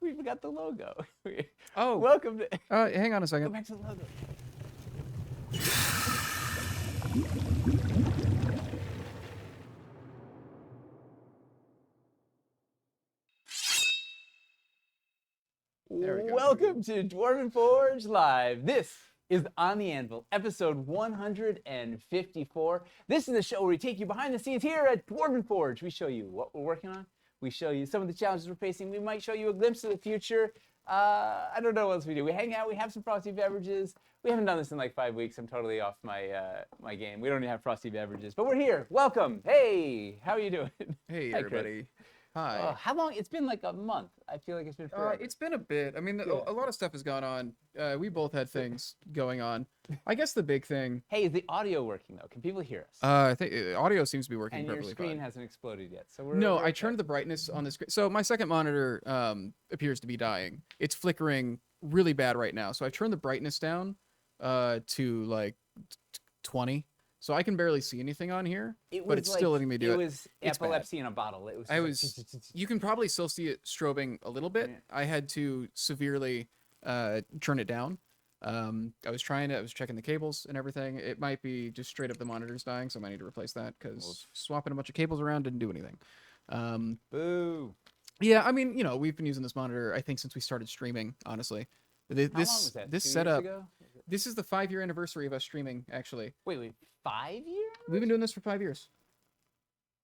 We forgot the logo. Oh, Welcome to. hang on a Go second. back to the logo. There we go. Welcome to Dwarven Forge Live. This is On the Anvil, episode 154. This is the show where we take you behind the scenes here at Dwarven Forge. We show you what we're working on. We show you some of the challenges we're facing. We might show you a glimpse of the future. I don't know what else we do. We hang out. We have some frosty beverages. We haven't done this in like 5 weeks. I'm totally off my game. We don't even have frosty beverages, but we're here. Welcome. Hey, how are you doing? Hey, Hi, everybody. Hi. How long? It's been like a month. I feel like it's been forever. It's been a bit. I mean, Yeah. a lot of stuff has gone on. We both had things going on. I guess the big thing. Hey, is the audio working though? Can people hear us? I think audio seems to be working And your perfectly screen fine. hasn't exploded yet. So No, we're I turned the brightness on the screen. So my second monitor appears to be dying. It's flickering really bad right now. So I've turned the brightness down to like 20. So I can barely see anything on here, but it's still letting me do it. It was It's bad. epilepsy in a bottle. It was. You can probably still see it strobing a little bit. Yeah. I had to severely turn it down. I was checking the cables and everything. It might be just straight up the monitors dying, so I might need to replace that because swapping a bunch of cables around didn't do anything. Boo. Yeah, I mean, we've been using this monitor, I think, since we started streaming, honestly. How long was that? This 2 years setup, ago? this is the 5-year anniversary of us streaming, actually. Wait, 5 years? We've been doing this for 5 years.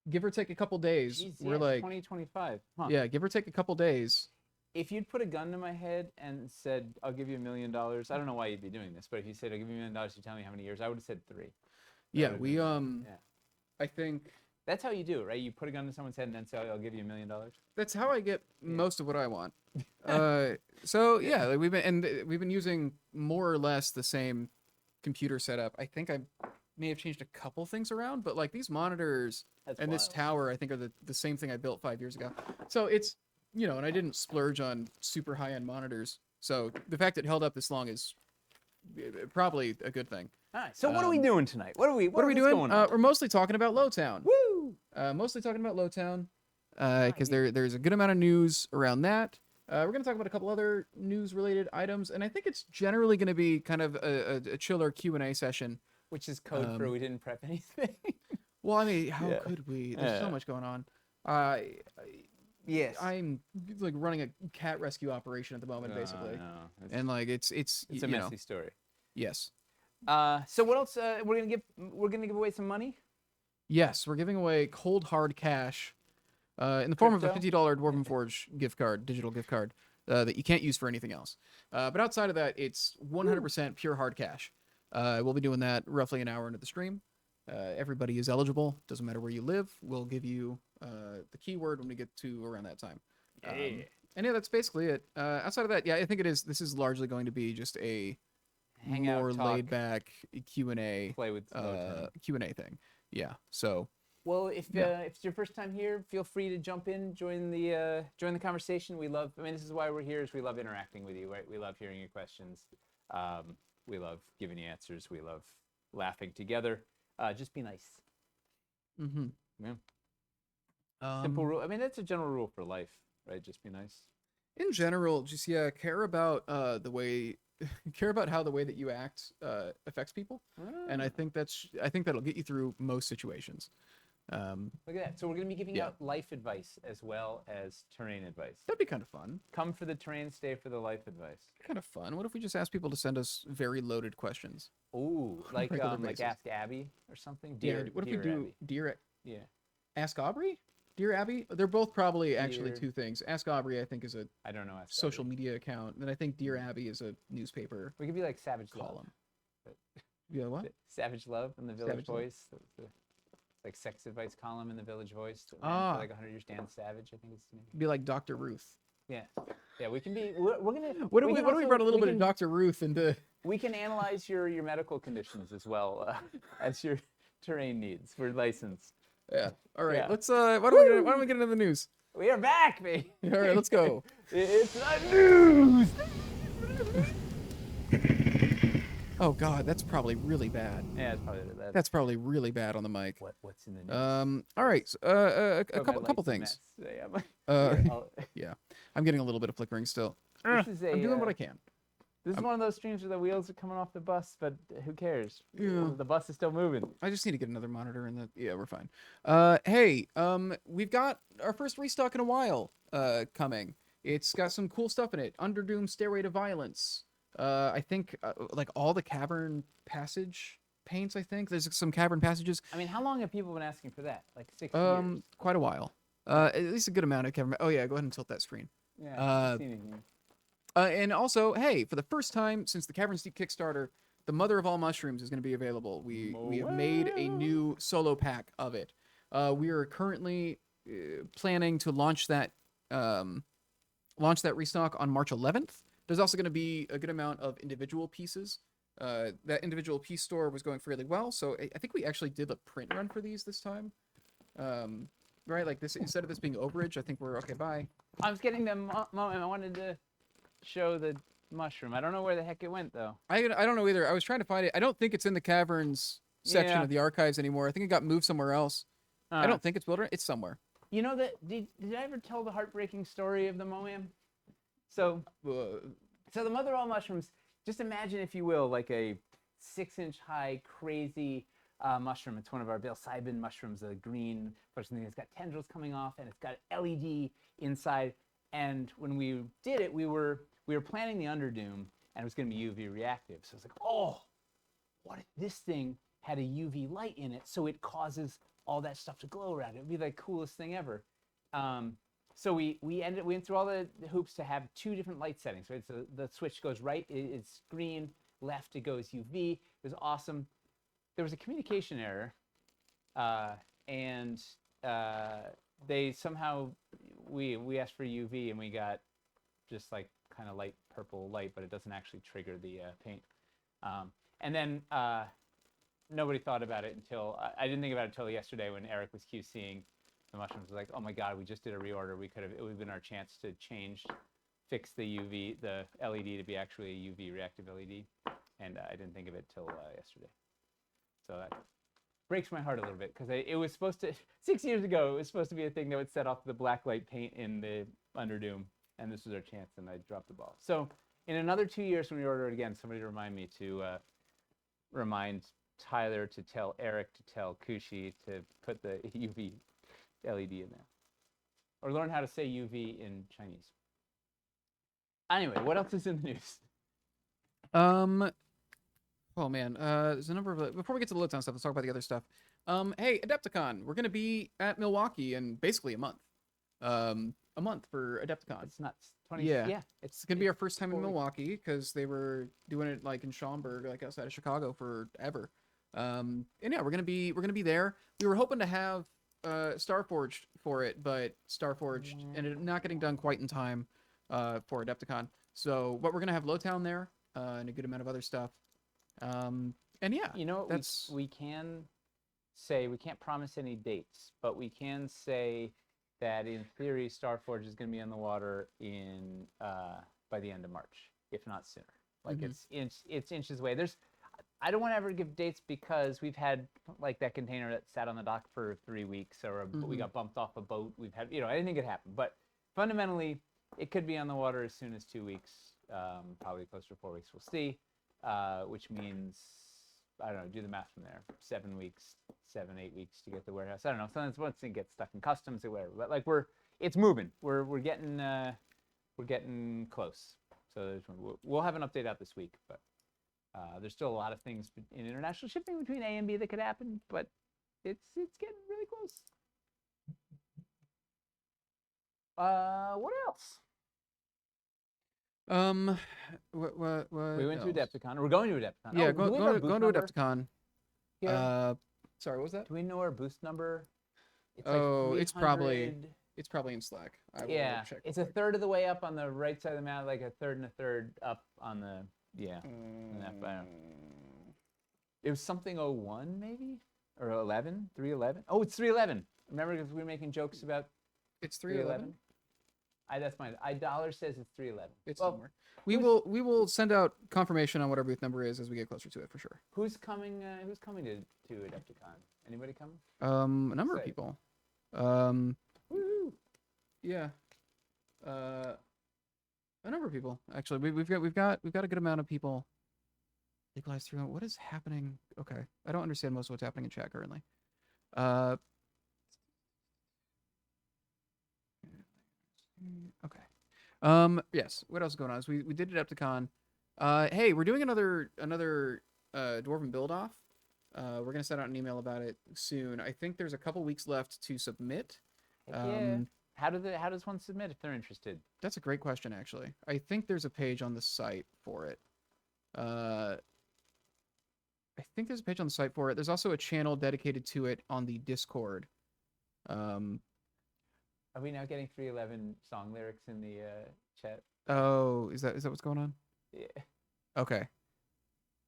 Give or take a couple days. Jeez, We're yeah, like, 2025. Huh. yeah, give or take a couple days. If you'd put a gun to my head and said, "I'll give you $1 million," I don't know why you'd be doing this, but if you said, "I'll give you $1 million," you tell me how many years, I would have said 3. Yeah, would've we been- Yeah. I think That's how you do it, right? You put a gun to someone's head and then say, "I'll give you $1 million." that's how I get most of what I want. So yeah, like we've been using more or less the same computer setup. I think I may have changed a couple things around, but like these monitors That's and this wild. tower, I think are the same thing I built 5 years ago. So it's and I didn't splurge on super high end monitors. So the fact that it held up this long is probably a good thing. All right. So what are we doing tonight? What are we What are we what's doing? going on? We're mostly talking about Lowtown. Woo! Mostly talking about Lowtown, Right. because there's a good amount of news around that. We're going to talk about a couple other news-related items, and I think it's generally going to be kind of a chiller Q&A session. Which is code for we didn't prep anything. Well, I mean, how Yeah. could we? There's so Yeah. much going on. Yes. I'm like running a cat rescue operation at the moment, basically, No. and like it's It's a you know, messy story. yes, So what else? We're gonna give away some money. yes, we're giving away cold hard cash, in the form of a Crypto? $50 Dwarven Forge gift card, digital gift card, that you can't use for anything else. But outside of that, it's 100% pure hard cash. We'll be doing that roughly an hour into the stream. Everybody is eligible. Doesn't matter where you live. We'll give you the keyword when we get to around that time. And yeah, that's basically it. Outside of that, yeah, I think this is largely going to be just a Hang out, more talk, laid back Q&A play with Lowtown. Q&A thing. Yeah. So Well, if Yeah. if it's your first time here, feel free to jump in, join the conversation. We love. I mean, this is why we're here. Is we love interacting with you, right? We love hearing your questions. We love giving you answers. We love laughing together. Just be nice. mm-hmm. Yeah. Simple rule. I mean, that's a general rule for life, right? Just be nice. In general, just care about the way care about how the way that you act affects people, and I think that'll get you through most situations. Look at that. So we're going to be giving Yeah. out life advice as well as terrain advice. That'd be kind of fun. Come for the terrain, stay for the life advice. Kind of fun. What if we just ask people to send us very loaded questions? Ooh, like Regular like basis. Ask Abby or something. Yeah. What if we do Abby. Dear Yeah. Ask Aubrey? Dear Abby? They're both probably actually Dear- two things. Ask Aubrey, I think, is a I don't know. Ask social Abby. media account, and I think Dear Abby is a newspaper We could be like Savage Love. column. But- Yeah, what? Savage Love in the Village Savage Love. Voice. The like sex advice column in the Village Voice. For Ah. like 100 years, Dan Savage, I think it's his name. Be like Dr. Ruth. Yeah. Yeah, we can be. We're gonna. What if we can brought a also- little we bit of can- Dr. Ruth into? We can analyze your medical conditions as well as your terrain needs. We're licensed. Yeah. All right. Yeah. Let's why don't we get into the news? We are back, baby. All right, let's go. It's the news. Oh God, that's probably really bad. Yeah, it's probably that. That's probably really bad on the mic. What's in the news? All right. So, a Put my couple lights in things. mess. Yeah, Uh, I'll- yeah. I'm getting a little bit of flickering still. This is I'm doing what I can. This is one of those streams where the wheels are coming off the bus, but who cares? Yeah. The bus is still moving. I just need to get another monitor and yeah, we're fine. Hey, we've got our first restock in a while coming. It's got some cool stuff in it. Underdoom Stairway to Violence. I think like all the Cavern Passage paints, I think. There's some Cavern Passages. I mean, how long have people been asking for that? Like 6 years? Quite a while. At least a good amount of Cavern. Oh yeah, go ahead and tilt that screen. Yeah, I haven't seen anything. And also, hey, for the first time since the Caverns Deep Kickstarter, the Mother of All Mushrooms is going to be available. We have made a new solo pack of it. We are currently planning to launch that restock on March 11th. There's also going to be a good amount of individual pieces. That individual piece store was going fairly well, so I think we actually did a print run for these this time. Right, like this, instead of this being overage, I think we're okay. Bye. I was getting the moment. I wanted to show the mushroom. I don't know where the heck it went though. I don't know either. I was trying to find it. I don't think it's in the Caverns section Yeah. of the archives anymore. I think it got moved somewhere else. I don't think it's Wilderness. It's somewhere. You know that? Did I ever tell the heartbreaking story of the Moam? So the mother of all mushrooms. Just imagine, if you will, like a 6-inch high, crazy mushroom. It's one of our psilocybin mushrooms, a green, but something that's got tendrils coming off, and it's got LED inside. And when we did it, we were planning the Underdoom, and it was going to be UV reactive. So it's like, oh, what if this thing had a UV light in it, so it causes all that stuff to glow around it? It would be the coolest thing ever. So we went through all the hoops to have 2 different light settings. Right, so the switch goes right, it's green. Left, it goes UV. It was awesome. There was a communication error, and they somehow we asked for UV and we got just like kind of light purple light, but it doesn't actually trigger the paint. And then nobody thought about it until I didn't think about it until yesterday when Eric was QCing the mushrooms. Was like, oh my God, we just did a reorder. It would have been our chance to fix the LED to be actually a UV reactive LED, and I didn't think of it till yesterday. So that breaks my heart a little bit, because it was supposed to 6 years ago. It was supposed to be a thing that would set off the black light paint in the Underdoom, and this was our chance, and I dropped the ball. So in another 2 years when we order it again, somebody remind me to remind Tyler to tell Eric to tell Kushi to put the UV LED in there, or learn how to say UV in Chinese. Anyway, what else is in the news? Oh man, there's a number of before we get to the Lowtown stuff, let's talk about the other stuff. Hey, Adepticon, we're gonna be at Milwaukee in basically a month. A month for Adepticon. It's nuts. Yeah, it's gonna be our first time in 4 weeks. Milwaukee, because they were doing it like in Schaumburg, like outside of Chicago, forever. And yeah, we're gonna be there. We were hoping to have Starforged for it, but Starforged ended up not getting done quite in time for Adepticon. So, but we're gonna have Lowtown there and a good amount of other stuff. And yeah, You know, that's we can say, we can't promise any dates, but we can say that in theory, Starforge is going to be on the water in by the end of March, if not sooner. Like it's inches away. I don't want to ever give dates, because we've had like that container that sat on the dock for 3 weeks, or we got bumped off a boat. We've had, anything could happen, but fundamentally, it could be on the water as soon as 2 weeks, probably closer to 4 weeks. We'll see. Which means, I don't know, do the math from there. 7 weeks, 8 weeks to get the warehouse. I don't know. Sometimes once it gets stuck in customs or whatever, but like it's moving. We're getting close. So we'll have an update out this week, but there's still a lot of things in international shipping between A and B that could happen, but it's getting really close. What else? what We went to else? Adepticon. We're going to Adepticon. Yeah, Do we know our going booth to number? Adepticon. Yeah. Sorry, what was that? Do we know our boost number? It's Oh, like it's probably 300. It's probably in Slack. I will Yeah, check. it's a third of the way up on the right side of the map, like a third and a third up on the on that, I don't know. It was something 01 maybe, or 11, 311. Oh, it's 311. Remember, because we were making jokes about It's 311. That's mine. Dollar says it's 311. It's Well, somewhere. We will send out confirmation on what our booth number is as we get closer to it for sure. Who's coming to Adepticon? Anybody coming? A number of Say. people. Woo! Yeah. A number of people actually. We've got a good amount of people. Legalized through. What is happening? Okay, I don't understand most of what's happening in chat currently. Uh, okay. Yes. What else is going on? So we did Adepticon. Hey, we're doing another Dwarven build off. We're gonna send out an email about it soon. I think there's a couple weeks left to submit. Heck yeah. How does one submit if they're interested? That's a great question, actually. I think there's a page on the site for it. Uh, I think there's a page on the site for it. There's also a channel dedicated to it on the Discord. Um, Are we now getting 311 song lyrics in the chat? oh, is that what's going on? Yeah. Okay.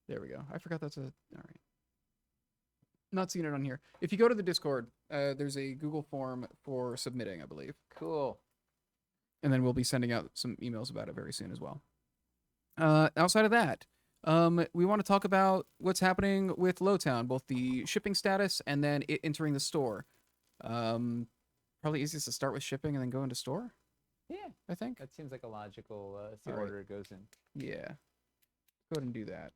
There we go. I forgot that's a. All right. Not seeing it on here. If you go to the Discord, there's a Google form for submitting, I believe. Cool. And then we'll be sending out some emails about it very soon as well. Outside of that, we want to talk about what's happening with Lowtown, both the shipping status and then it entering the store. Probably easiest to start with shipping and then go into store, Yeah. I think. That seems like a logical All right. order it goes in. Yeah. Go ahead and do that.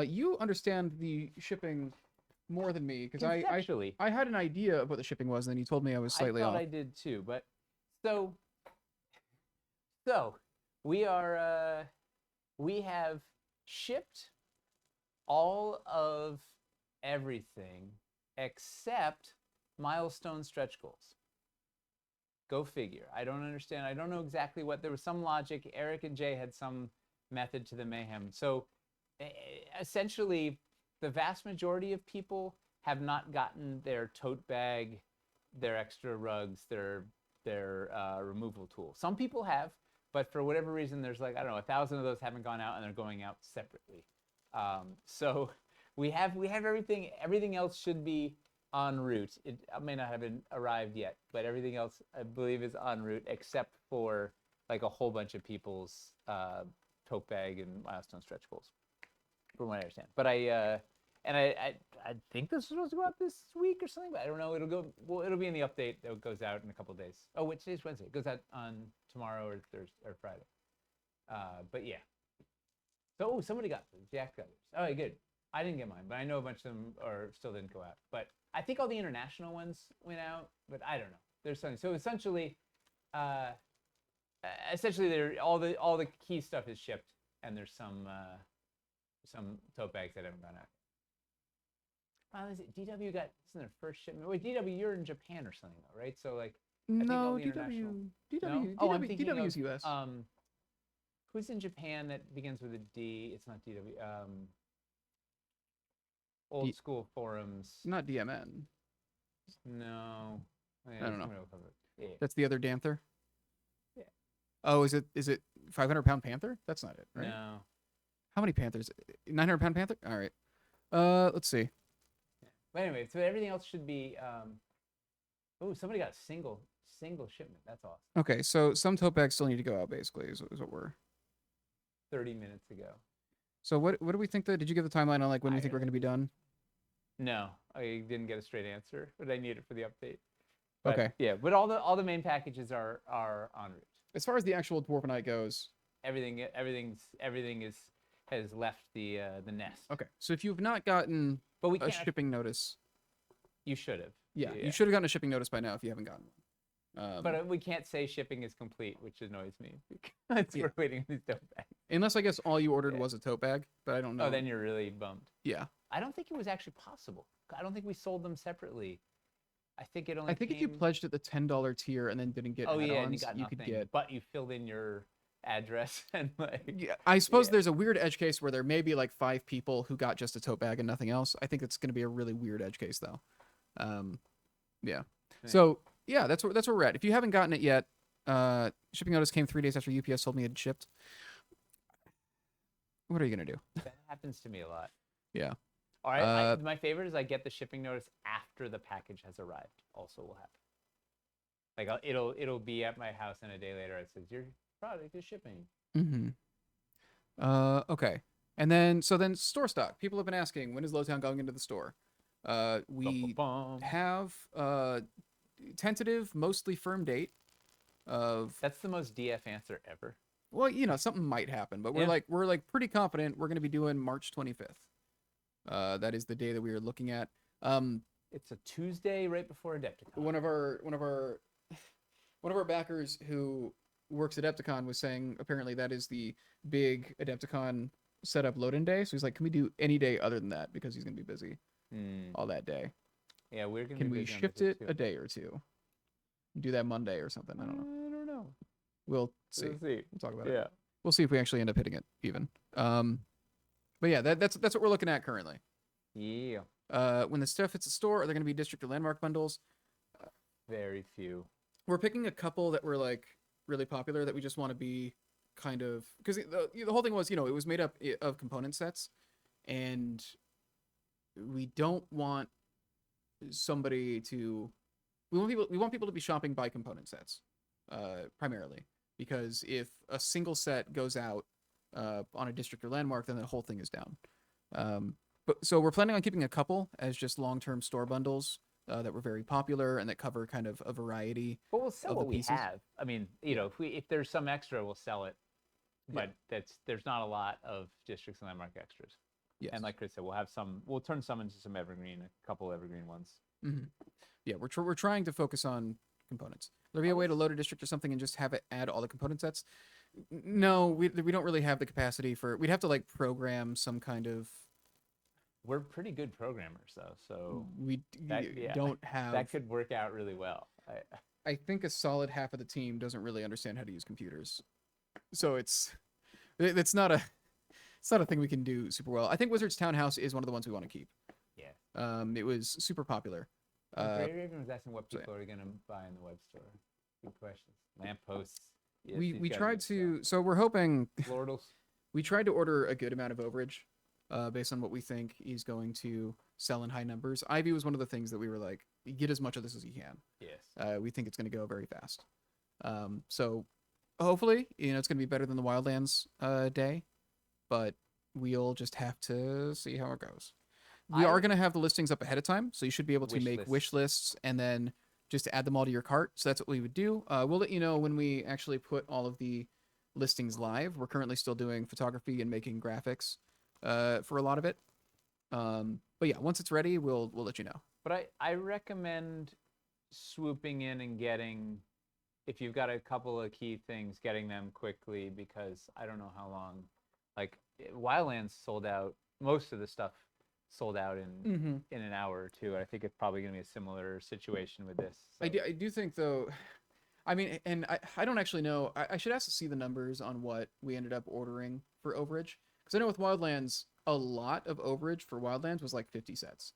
You understand the shipping more than me because Conceptually, I had an idea of what the shipping was, and then you told me I was slightly I thought off. I did too, but so we have shipped all of everything except milestone stretch goals. Go figure. I don't understand. I don't know exactly what. There was some logic. Eric and Jay had some method to the mayhem. So essentially, the vast majority of people have not gotten their tote bag, their extra rugs, their removal tool. Some people have, but for whatever reason, there's like, I don't know, 1,000 of those haven't gone out and they're going out separately. So we have everything. Everything else should be en route. It may not have been arrived yet, but everything else I believe is en route except for like a whole bunch of people's tote bag and milestone stretch goals, from what I understand. But I think this is supposed to go out this week or something, but I don't know. It'll be in the update that goes out in a couple of days. Oh, which is Wednesday? It goes out on tomorrow or Thursday or Friday. But yeah. So somebody got this. Jack got this. All right, good. I didn't get mine, but I know a bunch of them still didn't go out. But I think all the international ones went out, but I don't know. There's something. So essentially, all the key stuff is shipped, and there's some tote bags that haven't gone out. Is it DW got this in their first shipment? Wait, DW, you're in Japan or something though, right? So like, I think all No, the international. DW. Oh, I'm thinking DW's of, US. Who's in Japan that begins with a D? It's not DW. Old school forums. Not DMN. No. I don't know. Yeah. That's the other Danther. Yeah. Oh, is it 500-pound Panther? That's not it, right? No. How many Panthers? 900-pound Panther? All right. Let's see. Yeah. But anyway, so everything else should be. Oh, somebody got a single shipment. That's awesome. Okay, so some tote bags still need to go out. Basically, is what we're. 30 minutes ago. So what do we think? Did you give the timeline on like when you think we're going to be done? No, I didn't get a straight answer, but I need it for the update. But, okay. Yeah, but all the main packages are en route. As far as the actual Dwarvenite goes, everything has left the nest. Okay, so if you've not gotten but we a shipping notice, you should have. Yeah, you should have gotten a shipping notice by now if you haven't gotten one. But we can't say shipping is complete, which annoys me because we're waiting on these tote bags. Unless I guess all you ordered was a tote bag, but I don't know. Oh, then you're really bummed. Yeah. I don't think it was actually possible. I don't think we sold them separately. I think it only. I think if you pledged at the $10 tier and then didn't get and add-ons, you got nothing, could get. But you filled in your address and like. Yeah, I suppose there's a weird edge case where there may be like 5 people who got just a tote bag and nothing else. I think it's going to be a really weird edge case though. Yeah. So yeah, that's where we're at. If you haven't gotten it yet, shipping notice came 3 days after UPS told me it had shipped. What are you gonna do? That happens to me a lot. Yeah. All right. My favorite is I get the shipping notice after the package has arrived. Also will happen. Like it'll be at my house and a day later it says your product is shipping. Mm-hmm. Okay. And then store stock. People have been asking, when is Lowtown going into the store? We have tentative, mostly firm date of. That's the most DF answer ever. Well, something might happen, but Yeah. we're like pretty confident we're going to be doing March 25th. That is the day that we are looking at. It's a Tuesday right before Adepticon. One of our one of our backers who works at Adepticon was saying apparently that is the big Adepticon setup load-in day. So he's like, can we do any day other than that, because he's going to be busy all that day. Yeah, we're gonna Can be we busy on shift the it too. a day or two? Do that Monday or something. I don't know. I don't know. We'll see. We'll see. We'll talk about it. Yeah. We'll see if we actually end up hitting it even. But yeah, that's what we're looking at currently. Yeah. When the stuff hits the store, are there going to be district or landmark bundles? Very few. We're picking a couple that were like really popular that we just want to be kind of, because the whole thing was, it was made up of component sets, and we don't want somebody to. We want people to be shopping by component sets, primarily, because if a single set goes out on a district or landmark, then the whole thing is down. But so we're planning on keeping a couple as just long-term store bundles that were very popular and that cover kind of a variety. But we'll sell of the what we pieces. have. I mean, if there's some extra, we'll sell it. But there's not a lot of districts and landmark extras. Yes. And like Chris said, we'll turn some into some evergreen, a couple evergreen ones. Mm-hmm. Yeah, we're trying to focus on components. Will there be a way to load a district or something and just have it add all the component sets? No, we don't really have the capacity for. We'd have to like program some kind of. We're pretty good programmers though, so We don't have. that could work out really well. I think a solid half of the team doesn't really understand how to use computers, so it's not a thing we can do super well. I think Wizard's Townhouse is one of the ones we want to keep. Yeah. It was super popular. Gray Raven was asking what people are gonna buy in the web store. Good questions. Lampposts. Yes, we tried to. So we're hoping. Lordals. We tried to order a good amount of overage, based on what we think he's going to sell in high numbers. Ivy was one of the things that we were like, get as much of this as you can. Yes. We think it's going to go very fast. So hopefully, it's going to be better than the Wildlands day, but we'll just have to see how it goes. We are going to have the listings up ahead of time, so you should be able to make wish lists and then just add them all to your cart. So that's what we would do. We'll let you know when we actually put all of the listings live. We're currently still doing photography and making graphics for a lot of it. But yeah, once it's ready, we'll let you know. But I recommend swooping in and getting, if you've got a couple of key things, getting them quickly, because I don't know how long. Like Wildlands sold out. Most of the stuff sold out in an hour or two. I think it's probably going to be a similar situation with this. So. I do think though. I mean, and I don't actually know. I should ask to see the numbers on what we ended up ordering for overage. Because I know with Wildlands, a lot of overage for Wildlands was like 50 sets.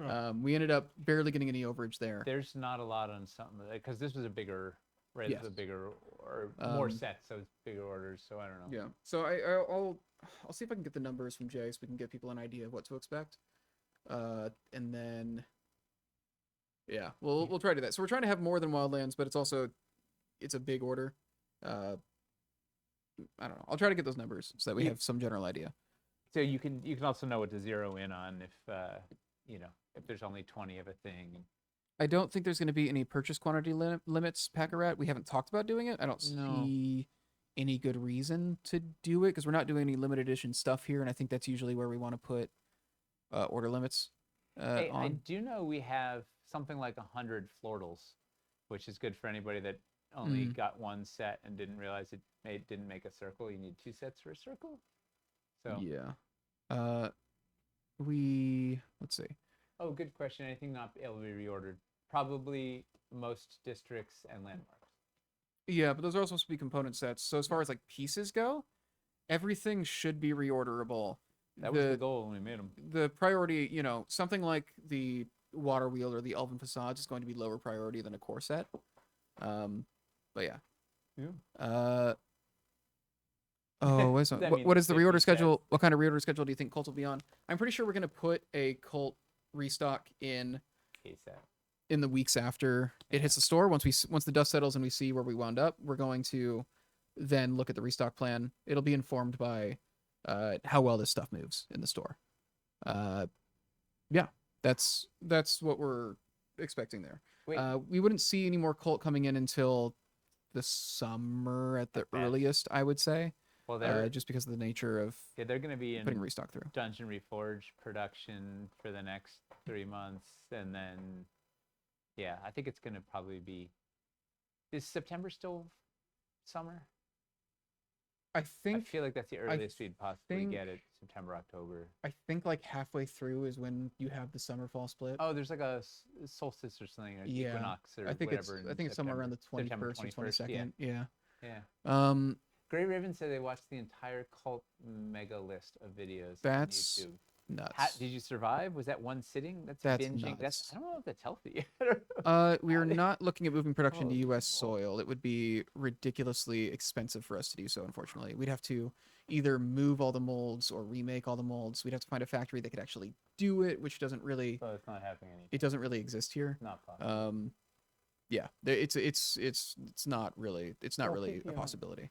Oh. We ended up barely getting any overage there. There's not a lot on something, because this was a bigger, right? Yes. It's a bigger, or more sets, so it's bigger orders, so I don't know. Yeah. So I'll see if I can get the numbers from Jay so we can give people an idea of what to expect. And then, yeah, we'll try to do that. So we're trying to have more than Wildlands, but it's a big order. I don't know. I'll try to get those numbers so that we have some general idea. So you can also know what to zero in on if there's only 20 of a thing. I don't think there's going to be any purchase quantity limits, Pack-a-Rat. We haven't talked about doing it. I don't see any good reason to do it because we're not doing any limited edition stuff here, and I think that's usually where we want to put order limits Hey, on. I do know we have something like 100 Flortals, which is good for anybody that only got one set and didn't realize didn't make a circle. You need 2 sets for a circle. So yeah. Let's see. Oh, good question. Anything not able to be reordered? Probably most districts and landmarks. Yeah, but those are also supposed to be component sets. So as far as like pieces go, everything should be reorderable. That was the goal when we made them. The priority, something like the water wheel or the elven facades is going to be lower priority than a core set. But yeah. Yeah. What is the reorder schedule? What kind of reorder schedule do you think Cult will be on? I'm pretty sure we're gonna put a Cult restock in the weeks after it hits the store. Once the dust settles and we see where we wound up, we're going to then look at the restock plan. It'll be informed by how well this stuff moves in the store. Yeah, that's what we're expecting there. Wait. We wouldn't see any more Cult coming in until the summer at the At best. earliest, I would say, Well, they're just because of the nature of they're going to be putting in restock through. Dungeon Reforged production for the next 3 months, and then yeah, I think it's going to probably be. Is September still summer? I I think feel like that's the earliest we'd possibly think- get it. September, October. like halfway through is when you have the summer fall split. Oh, there's like a solstice or something, or Yeah, equinox or I think whatever. it's somewhere around the September 21st or 21st, 22nd. Yeah. Yeah. Um, Gray Raven said they watched the entire cult mega list of videos That's on YouTube. nuts. Did you survive? Was that one sitting? That's binging. nuts. I don't know if that's healthy. We are How did- not looking at moving production to Oh, U.S. oh. soil. It would be ridiculously expensive for us to do so, unfortunately. We'd have to either move all the molds or remake all the molds. We'd have to find a factory that could actually do it, which doesn't really So it's not happening anymore. it doesn't really exist here. Not possible. Yeah, it's not really Well, a thank you. possibility.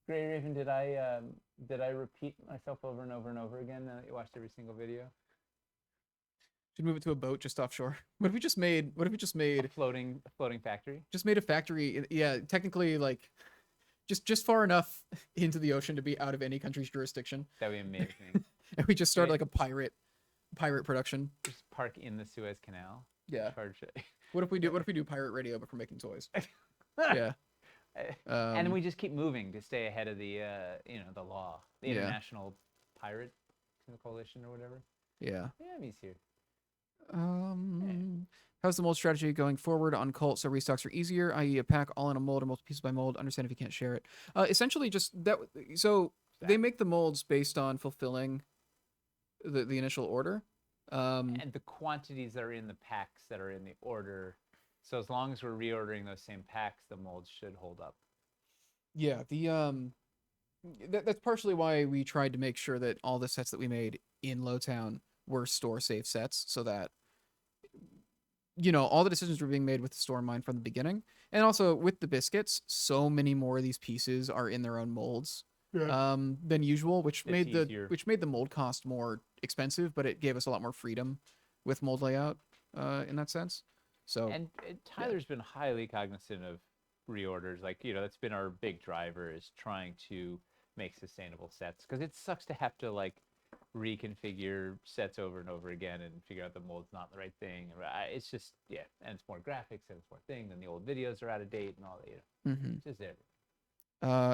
Gray Raven, did I repeat myself over and over and over again now that you watched every single video? Should move it to a boat just offshore. What if we just made A floating factory? a factory? Yeah, technically, like just far enough into the ocean to be out of any country's jurisdiction, That'd be amazing. and we just start Yeah. like a pirate production. Just park in the Suez Canal. Yeah. Charge it. What if we do pirate radio but for making toys? Yeah. And we just keep moving to stay ahead of the the law, the Yeah. International Pirate Coalition or whatever. Yeah. Yeah, he's here. How's the mold strategy going forward on cult so restocks are easier, i.e. a pack all in a mold or multiple pieces by mold? Understand if you can't share it. Essentially just that. So they make the molds based on fulfilling the initial order. And the quantities that are in the packs that are in the order. So as long as we're reordering those same packs, the molds should hold up. Yeah, that's partially why we tried to make sure that all the sets that we made in Lowtown were store safe sets, so that all the decisions were being made with the store in mind from the beginning. And also with the biscuits, so many more of these pieces are in their own molds than usual, which It's made easier. the mold cost more expensive, but it gave us a lot more freedom with mold layout in that sense. So And Tyler's been highly cognizant of reorders. Like, that's been our big driver, is trying to make sustainable sets, because it sucks to have to like reconfigure sets over and over again and figure out the mold's not the right thing. It's just, yeah, and it's more graphics and it's more thing, and the old videos are out of date and all that. It's just there.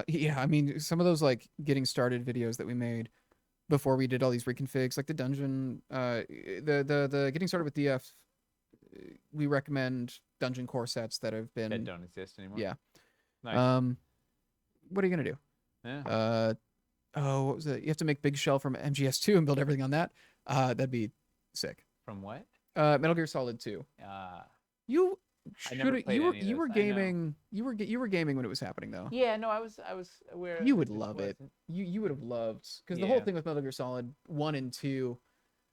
yeah, I mean, some of those like getting started videos that we made before we did all these reconfigs, like the dungeon, the getting started with DF, we recommend dungeon core sets that have been That don't exist anymore. Yeah. Nice. What are you gonna do? Yeah. What was it? You have to make Big Shell from MGS2 and build everything on that. That'd be sick. From what? Metal Gear Solid 2. You I never should played you were any of you were those, I know. gaming you were gaming when it was happening though. Yeah, no, I was aware. You would it love it. wasn't. You would have loved, because the whole Yeah. thing with Metal Gear Solid 1 and 2,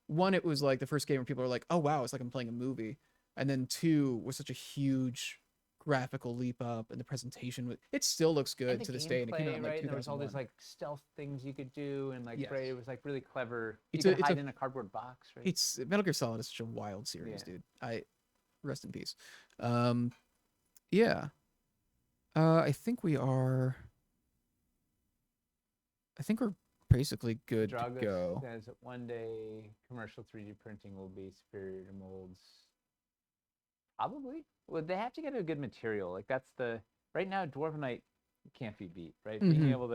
1 it was like the first game where people were like, oh wow, it's like I'm playing a movie, and then 2 was such a huge graphical leap up, and the presentation it still looks good And the to this day, and it came out in gameplay, like right? There was all 2001. these like stealth things you could do, and like Yes. right, it was like really clever. It's You a- could it's hide a- in a cardboard box, right? It's Metal Gear Solid is such a wild series, Yeah. dude. I rest in peace. Yeah. I think we're basically good to Dragos go. says that one day commercial 3D printing will be superior to molds. Probably. Well, they have to get a good material. Like that's right now, Dwarvenite can't be beat, right? Being Mhm. able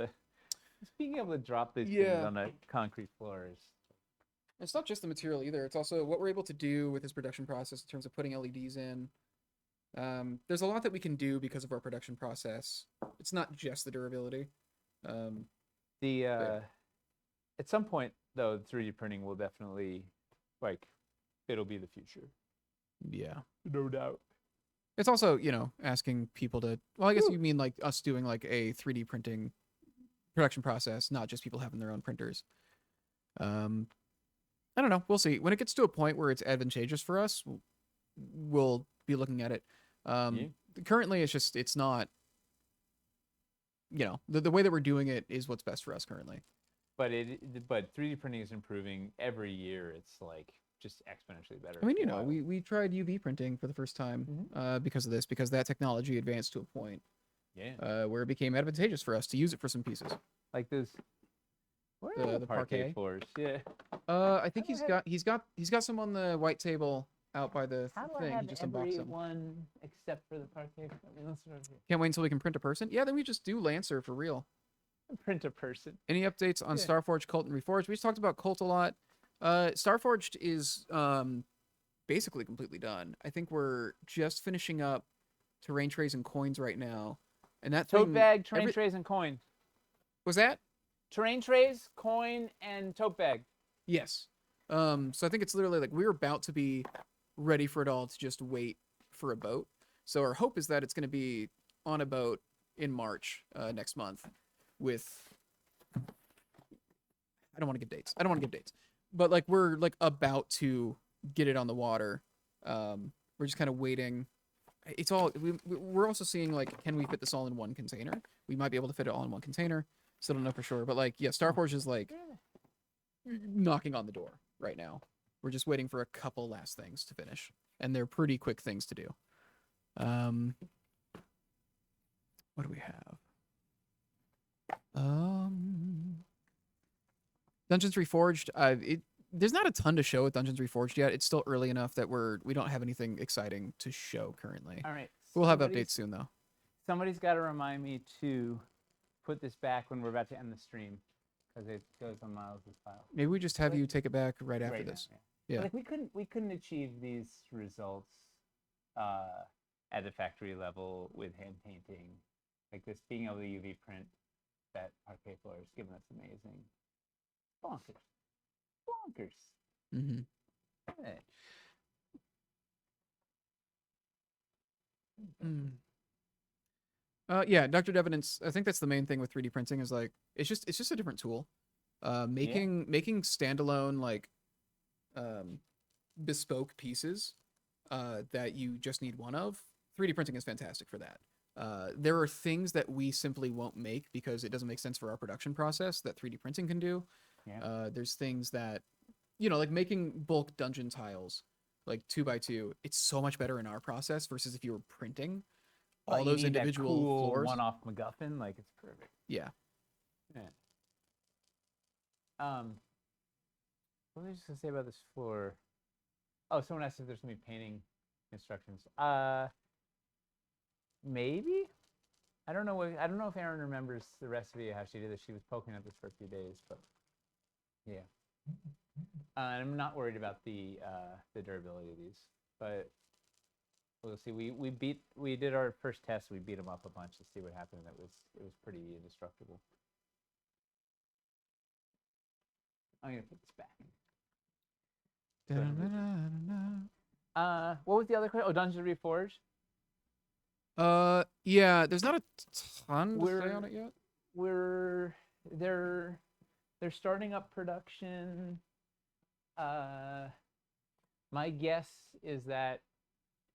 to drop these Yeah. things on a concrete floor is. It's not just the material either. It's also what we're able to do with this production process in terms of putting LEDs in. There's a lot that we can do because of our production process. It's not just the durability. At some point though, 3D printing will definitely, like, it'll be the future. Yeah. No doubt. It's also, asking people to, well, I guess you mean like us doing like a 3D printing production process, not just people having their own printers. I don't know. We'll see. When it gets to a point where it's advantageous for us, we'll be looking at it. Currently, it's not, the way that we're doing it is what's best for us currently. But 3D printing is improving every year. It's like just exponentially better. I mean, Wow. we tried UV printing for the first time because of this, because that technology advanced to a point where it became advantageous for us to use it for some pieces. Like this. Where are The parquet floors? Yeah. I think he's got some on the white table out by the How do I thing. have He just unboxed them. everyone except for the parquet? I mean, let's start here. Can't wait until we can print a person. Yeah, then we just do Lancer for real. Print a person. Any updates on Yeah. Starforged, Cult, and Reforged? We just talked about Cult a lot. Starforged is basically completely done. I think we're just finishing up terrain trays and coins right now. And that Tote thing, bag, terrain trays, and coin. was that? Terrain trays, coin, and tote bag. Yes. So I think it's literally like we're about to be ready for it all to just wait for a boat. So our hope is that it's going to be on a boat in March next month with I don't want to give dates. But like we're like about to get it on the water. We're just kind of waiting. It's all we're also seeing like can we fit this all in one container? We might be able to fit it all in one container. Still don't know for sure, but like yeah, Starforge is like knocking on the door right now. We're just waiting for a couple last things to finish, and they're pretty quick things to do. What do we have? Dungeons Reforged. There's not a ton to show with Dungeons Reforged yet. It's still early enough that we don't have anything exciting to show currently. All right. We'll have updates soon though. Somebody's got to remind me to put this back when we're about to end the stream, because it goes on Miles' file. Maybe we just have you take it back right after this. Now, yeah. Like we couldn't achieve these results at the factory level with hand painting. Like this being able to UV print that parquet floor has given us amazing. Bonkers. Mm-hmm. Hey. Yeah, Dr. Devinance, I think that's the main thing with 3D printing is like it's just a different tool. Making standalone like bespoke pieces that you just need one of. 3D printing is fantastic for that. There are things that we simply won't make because it doesn't make sense for our production process that 3D printing can do. Yeah. There's things that, like making bulk dungeon tiles, like 2x2. It's so much better in our process versus if you were printing all those individual that cool floors. One-off MacGuffin, like it's perfect. Yeah. What was I just gonna say about this floor? Oh, someone asked if there's gonna be painting instructions. Maybe. I don't know if Erin remembers the recipe how she did this. She was poking at this for a few days, but yeah. I'm not worried about the durability of these, but we'll see. We did our first test. We beat them up a bunch to see what happened. It was pretty indestructible. I'm gonna put this back. What was the other question? Oh, Dungeons Reforged. Yeah. There's not a ton to say on it yet. They're starting up production. My guess is that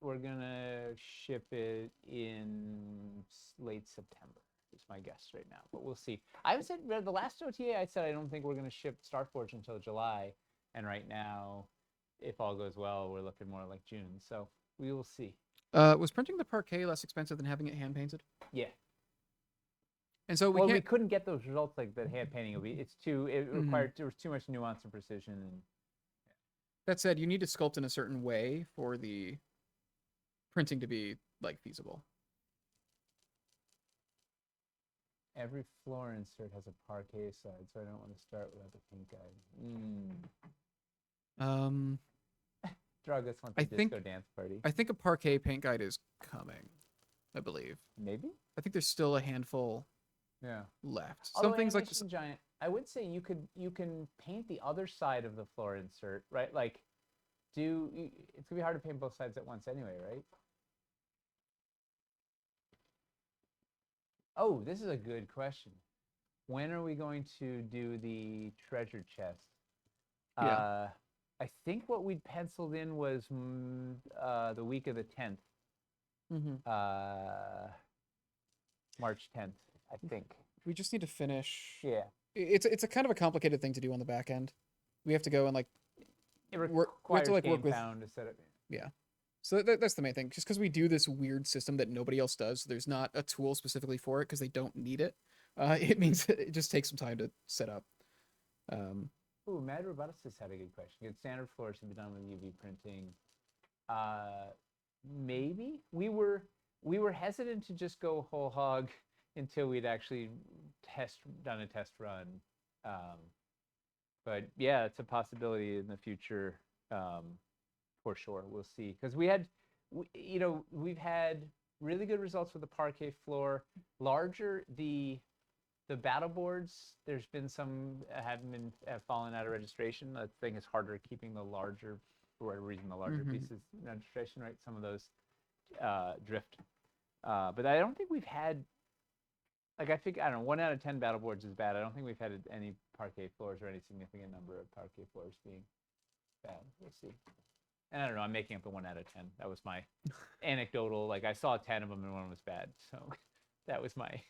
we're gonna ship it in late September. Is my guess right now, but we'll see. I said the last OTA. I said I don't think we're gonna ship Starforge until July, and right now, if all goes well, we're looking more like June. So we will see. Was printing the parquet less expensive than having it hand painted? Yeah. And so we couldn't get those results like that hand painting would be. It required there was too much nuance and precision. And that said, you need to sculpt in a certain way for the printing to be like feasible. Every floor insert has a parquet side, so I don't want to start without the paint guide. Druggist wants a disco dance party. I think a parquet paint guide is coming, I believe. Maybe? I think there's still a handful left. Although some things like Giant, I would say you can paint the other side of the floor insert, right? Like it's gonna be hard to paint both sides at once anyway, right? Oh, this is a good question. When are we going to do the treasure chest? Yeah. I think what we'd penciled in was the week of the 10th. March 10th, I think. We just need to finish. Yeah. It's a kind of a complicated thing to do on the back end. We have to go and like It we have requires to like game work with pound to set it. yeah. So that's the main thing. Just because we do this weird system that nobody else does, there's not a tool specifically for it because they don't need it. It means that it just takes some time to set up. Ooh, Mad Roboticist had a good question. Good standard floors should be done with UV printing. Maybe we were hesitant to just go whole hog until we'd actually done a test run. But yeah, it's a possibility in the future, for sure. We'll see, because we've had really good results with the parquet floor. Larger the battle boards, there's been some have fallen out of registration. I think it's harder keeping the larger, for whatever reason, the larger pieces in registration, right? Some of those drift. But I don't think we've had, like, I don't know, 1 out of 10 battle boards is bad. I don't think we've had any parquet floors or any significant number of parquet floors being bad. We'll see. And I don't know, I'm making up the 1 out of 10. That was my anecdotal, like, I saw 10 of them and one was bad. So that was my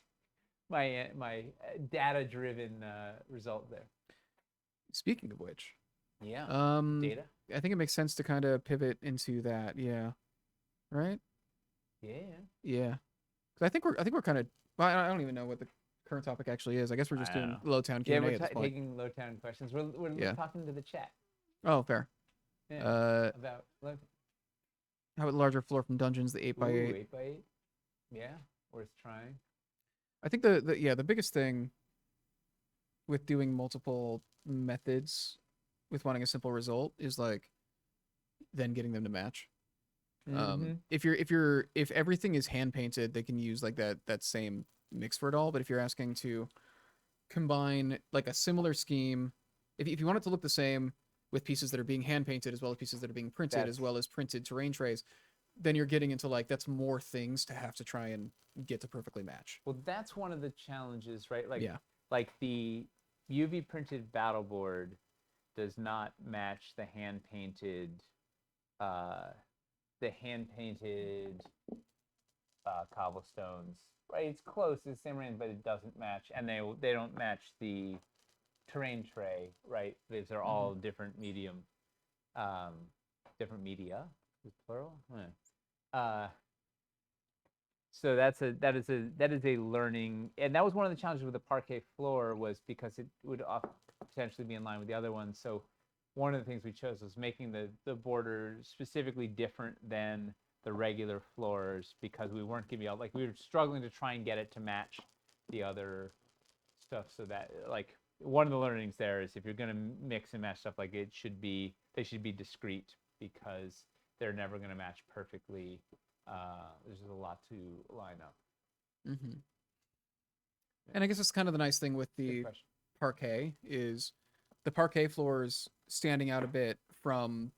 data-driven result there. Speaking of which, Yeah. Data. I think it makes sense to kind of pivot into that. Yeah. Right. Yeah. Yeah. 'Cause I think we're kind of. Well, I don't even know what the current topic actually is. I guess we're just I don't doing know. Lowtown Yeah, Q&A we're at this point. taking Lowtown questions. We're Yeah. talking to the chat. Oh, fair. Yeah. About Lowtown. How about larger floor from dungeons, the 8x8? 8x8. Yeah, worth trying. I think the biggest thing with doing multiple methods with wanting a simple result is like then getting them to match. If everything is hand painted, they can use like that same mix for it all. But if you're asking to combine like a similar scheme, if you want it to look the same with pieces that are being hand painted as well as pieces that are being printed as well as printed terrain trays, then you're getting into like that's more things to have to try and get to perfectly match. Well, that's one of the challenges, right? Like, Yeah. like the UV printed battle board does not match the hand painted cobblestones, right? It's close, it's the same range, but it doesn't match, and they don't match the terrain tray, right? These are all different medium, different media, is plural. So that is a learning, and that was one of the challenges with the parquet floor, was because it would potentially be in line with the other ones. So one of the things we chose was making the border specifically different than the regular floors, because we weren't going to be able, like, we were struggling to try and get it to match the other stuff. So that, like, one of the learnings there is if you're going to mix and match stuff, like, they should be discrete, because they're never going to match perfectly. There's just a lot to line up. And I guess it's kind of the nice thing with the parquet is the parquet floors standing out a bit from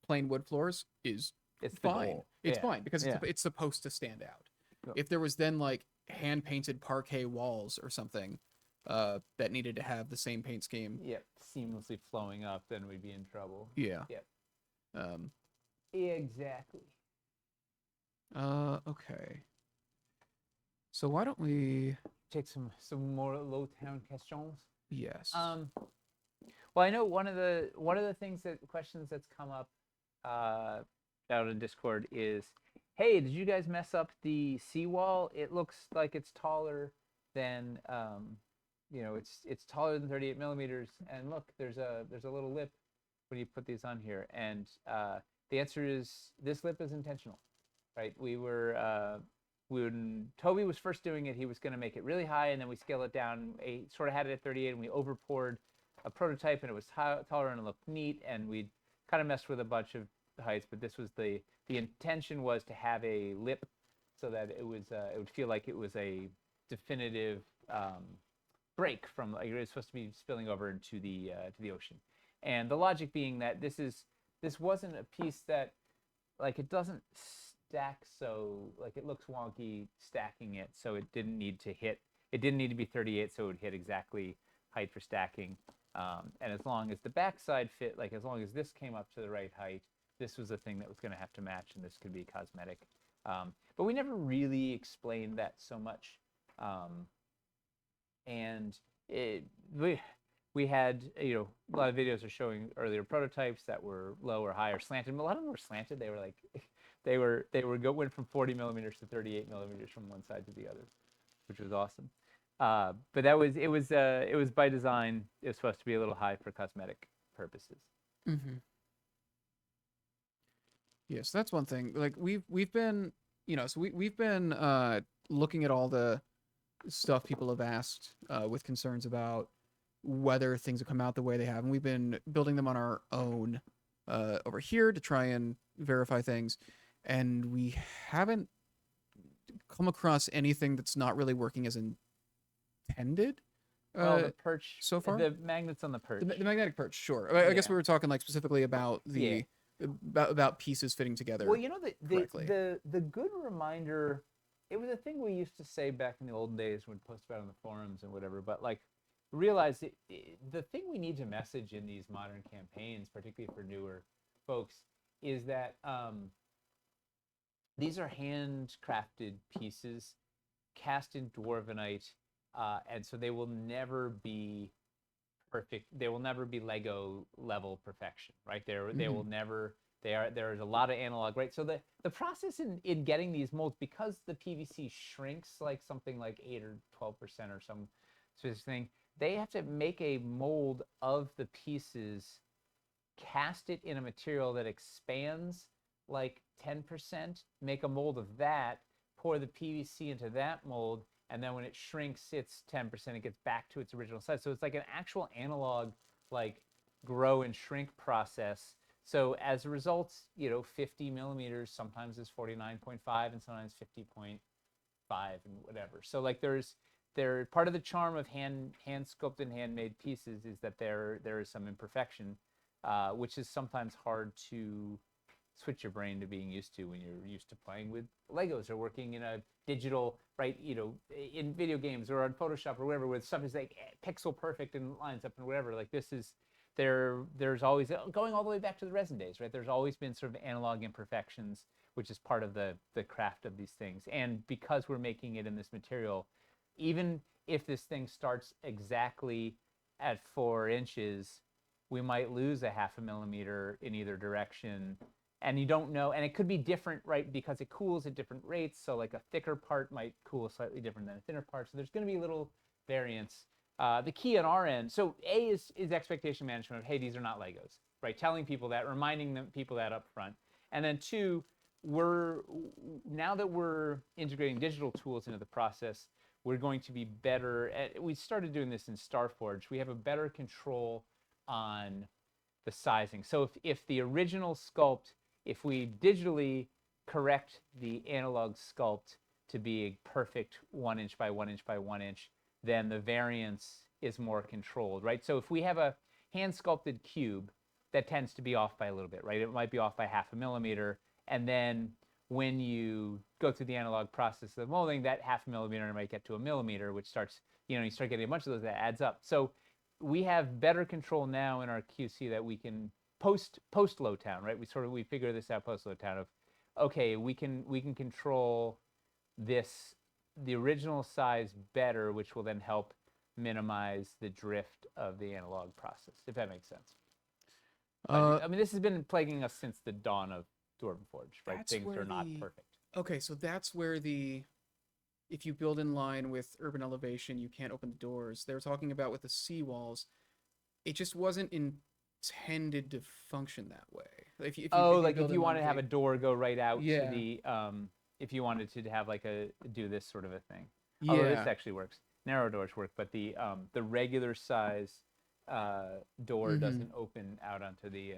plain wood floors is fine. It's fine because it's supposed to stand out. Yep. If there was then like hand painted parquet walls or something that needed to have the same paint scheme, seamlessly flowing up, then we'd be in trouble. Yeah. Exactly. Okay. So why don't we take some more Lowtown questions? Yes. Well, I know one of the questions that's come up out in Discord is, hey, did you guys mess up the seawall? It looks like it's taller than it's taller than 38 millimeters, and look, there's a little lip when you put these on here, and the answer is this lip is intentional, right? When Toby was first doing it, he was going to make it really high, and then we scale it down. He sort of had it at 38, and we over poured a prototype, and it was taller and it looked neat, and we kind of messed with a bunch of heights, but this was the intention was to have a lip so that it was it would feel like it was a definitive break from, like, it was supposed to be spilling over into the ocean. And the logic being that this wasn't a piece that, like, it doesn't stack, so like it looks wonky stacking it, so it didn't need to be 38, so it would hit exactly height for stacking. And as long as the backside fit, like as long as this came up to the right height, this was the thing that was going to have to match, and this could be cosmetic. But we never really explained that so much. And we we had, a lot of videos are showing earlier prototypes that were low or high or slanted. A lot of them were slanted. They were like, went from 40 millimeters to 38 millimeters from one side to the other, which was awesome. But it was by design. It was supposed to be a little high for cosmetic purposes. Mm-hmm. Yes, that's one thing. Like we've been, so we've been looking at all the stuff people have asked with concerns about whether things have come out the way they have, and we've been building them on our own over here to try and verify things, and we haven't come across anything that's not really working as intended. Well, the perch, so far, the magnets on the perch. The magnetic perch, sure. I guess Yeah. we were talking like specifically about the about pieces fitting together. Well, correctly. the good reminder, it was a thing we used to say back in the old days when we post about it on the forums and whatever, but like realize the thing we need to message in these modern campaigns, particularly for newer folks, is that these are handcrafted pieces cast in dwarvenite, and so they will never be perfect. They will never be Lego level perfection, right? They will never. There's a lot of analog, right? So the process in getting these molds, because the PVC shrinks like something like 8 or 12% or some sort of thing, they have to make a mold of the pieces, cast it in a material that expands like 10%, make a mold of that, pour the PVC into that mold, and then when it shrinks its 10%, it gets back to its original size. So it's like an actual analog, like grow and shrink process. So as a result, 50 millimeters sometimes is 49.5 and sometimes 50.5 and whatever. So like they're part of the charm of hand sculpted, handmade pieces is that there is some imperfection, which is sometimes hard to switch your brain to being used to when you're used to playing with Legos or working in a digital, right, in video games or on Photoshop or whatever, where stuff is like pixel perfect and lines up and whatever. Like this is, there's always, going all the way back to the resin days, right? There's always been sort of analog imperfections, which is part of the craft of these things. And because we're making it in this material, even if this thing starts exactly at 4 inches, we might lose a half a millimeter in either direction. And you don't know, and it could be different, right? Because it cools at different rates. So like a thicker part might cool slightly different than a thinner part. So there's going to be a little variance. The key on our end, so A is expectation management of, hey, these are not Legos, right? Telling people that, reminding people that up front. And then 2, now that we're integrating digital tools into the process, we're going to be better at, we started doing this in Starforge. We have a better control on the sizing. So if the original sculpt, if we digitally correct the analog sculpt to be a perfect 1 inch by 1 inch by 1 inch, then the variance is more controlled, right? So if we have a hand sculpted cube, that tends to be off by a little bit, right? It might be off by half a millimeter, and then when you go through the analog process of molding, that half a millimeter might get to a millimeter, which starts, you start getting a bunch of those, that adds up. So we have better control now in our QC that we can post Lowtown, right? We figure this out post Lowtown of, okay, we can control this, the original size better, which will then help minimize the drift of the analog process, if that makes sense. I mean, this has been plaguing us since the dawn of Dwarven Forge, right? Things are not perfect. Okay, so that's where if you build in line with urban elevation, you can't open the doors. They were talking about with the seawalls, it just wasn't intended to function that way. If you want to have a door go right out Yeah. to the, if you wanted to have like do this sort of a thing. Yeah. Although this actually works. Narrow doors work, but the regular size door doesn't open out onto the,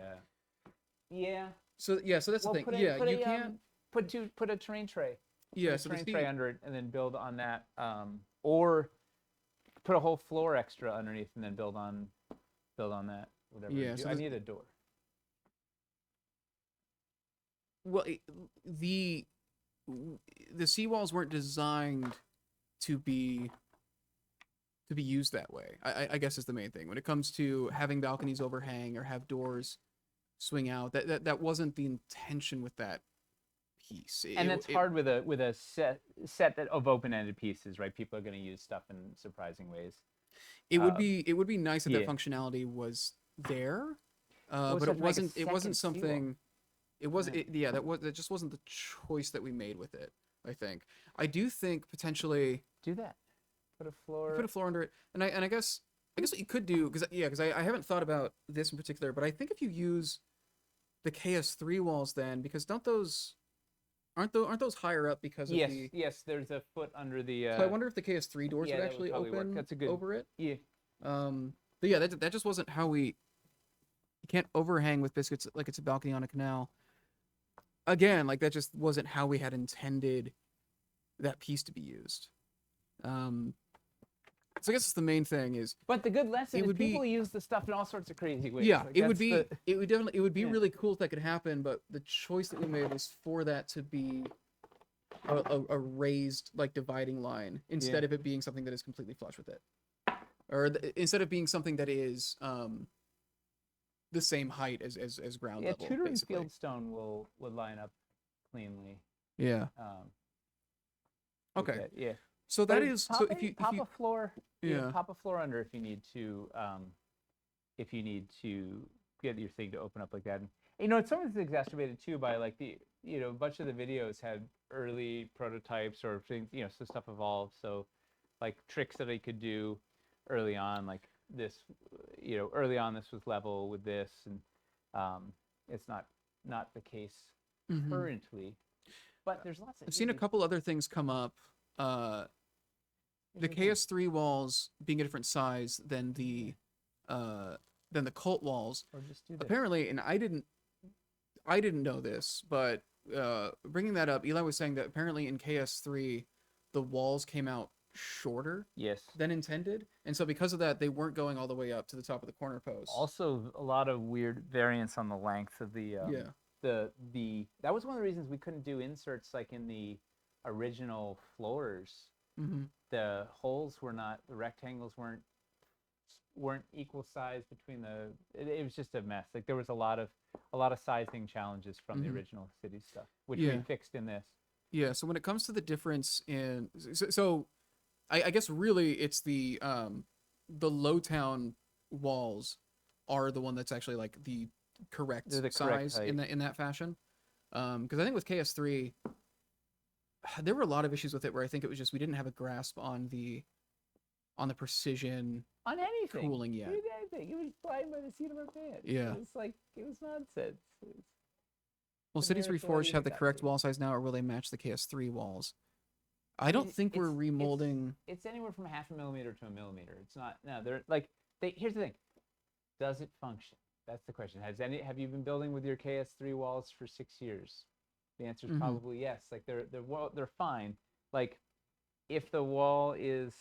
yeah. So that's the thing. You can't put a terrain tray. Yeah, Put a so terrain tray under it and then build on that, or put a whole floor extra underneath and then build on that. Whatever. Yeah, so I need a door. Well, the seawalls weren't designed to be used that way. I guess is the main thing. When it comes to having balconies overhang or have doors swing out, that wasn't the intention with that piece. And that's hard with a set of open-ended pieces, right? People are going to use stuff in surprising ways. It would be nice if that yeah. functionality was there, We'll just but have it to make a wasn't. It wasn't second seawall. something. It was. Yeah. Yeah, that just wasn't the choice that we made with it. I think. I do think potentially Do that. Put a you floor. put a floor under it, and I guess what you could do because I haven't thought about this in particular, but I think if you use the KS3 walls, then because don't those aren't those higher up because of Yes, the yes. There's a foot under the. so I wonder if the KS3 doors Yeah, would that would actually probably work. open That's a good. over it. Yeah. But yeah, that just wasn't how we. You can't overhang with biscuits like it's a balcony on a canal. Again, like that just wasn't how we had intended that piece to be used. So I guess the main thing is But the good lesson It is would be- people use the stuff in all sorts of crazy ways. yeah, Like, it would that's be the- it would be Yeah. really cool if that could happen, but the choice that we made was for that to be a raised like dividing line instead of it being something that is completely flush with it, or instead of being something that is the same height as ground Yeah, level. Tudor and basically. Fieldstone would line up cleanly. Yeah. With Okay. that, yeah. So But that is pop so a, if you pop a floor, yeah. pop a floor under if you need to get your thing to open up like that. And you know, it's something that's exacerbated too by like a bunch of the videos had early prototypes or things, so stuff evolved. So like tricks that I could do early on, like this, early on this was level with this, and it's not the case Mhm. currently. But there's lots of. I've seen a couple other things come up. The KS3 walls being a different size than the cult walls. Or just do this. Apparently, and I didn't know this, but bringing that up, Eli was saying that apparently in KS3 the walls came out shorter Yes. than intended, and so because of that they weren't going all the way up to the top of the corner post. Also, a lot of weird variance on the length of the. Yeah. That was one of the reasons we couldn't do inserts like in the original floors. Mm-hmm. The holes were not, the rectangles weren't equal size between the. It was just a mess. Like there was a lot of sizing challenges from the original city stuff, which we fixed in this. Yeah. So when it comes to the difference in, so I guess really it's the Lowtown walls are the one that's actually like the correct They're the size correct height. in that fashion. Because I think with KS3 there were a lot of issues with it where I think it was just we didn't have a grasp on the precision On anything. cooling yet. Dude, anything. It was flying by the seat of our pants. Yeah. It was nonsense. Will the Cities merits of Reforged have the correct exactly. wall size now, or will they match the KS3 walls? I don't think we're remolding. It's anywhere from 0.5 millimeter to 1 millimeter. It's not. No, they're like. Here's the thing. Does it function? That's the question. Have you been building with your KS3 walls for 6 years? The answer is probably yes. Like they're fine. Like if the wall is.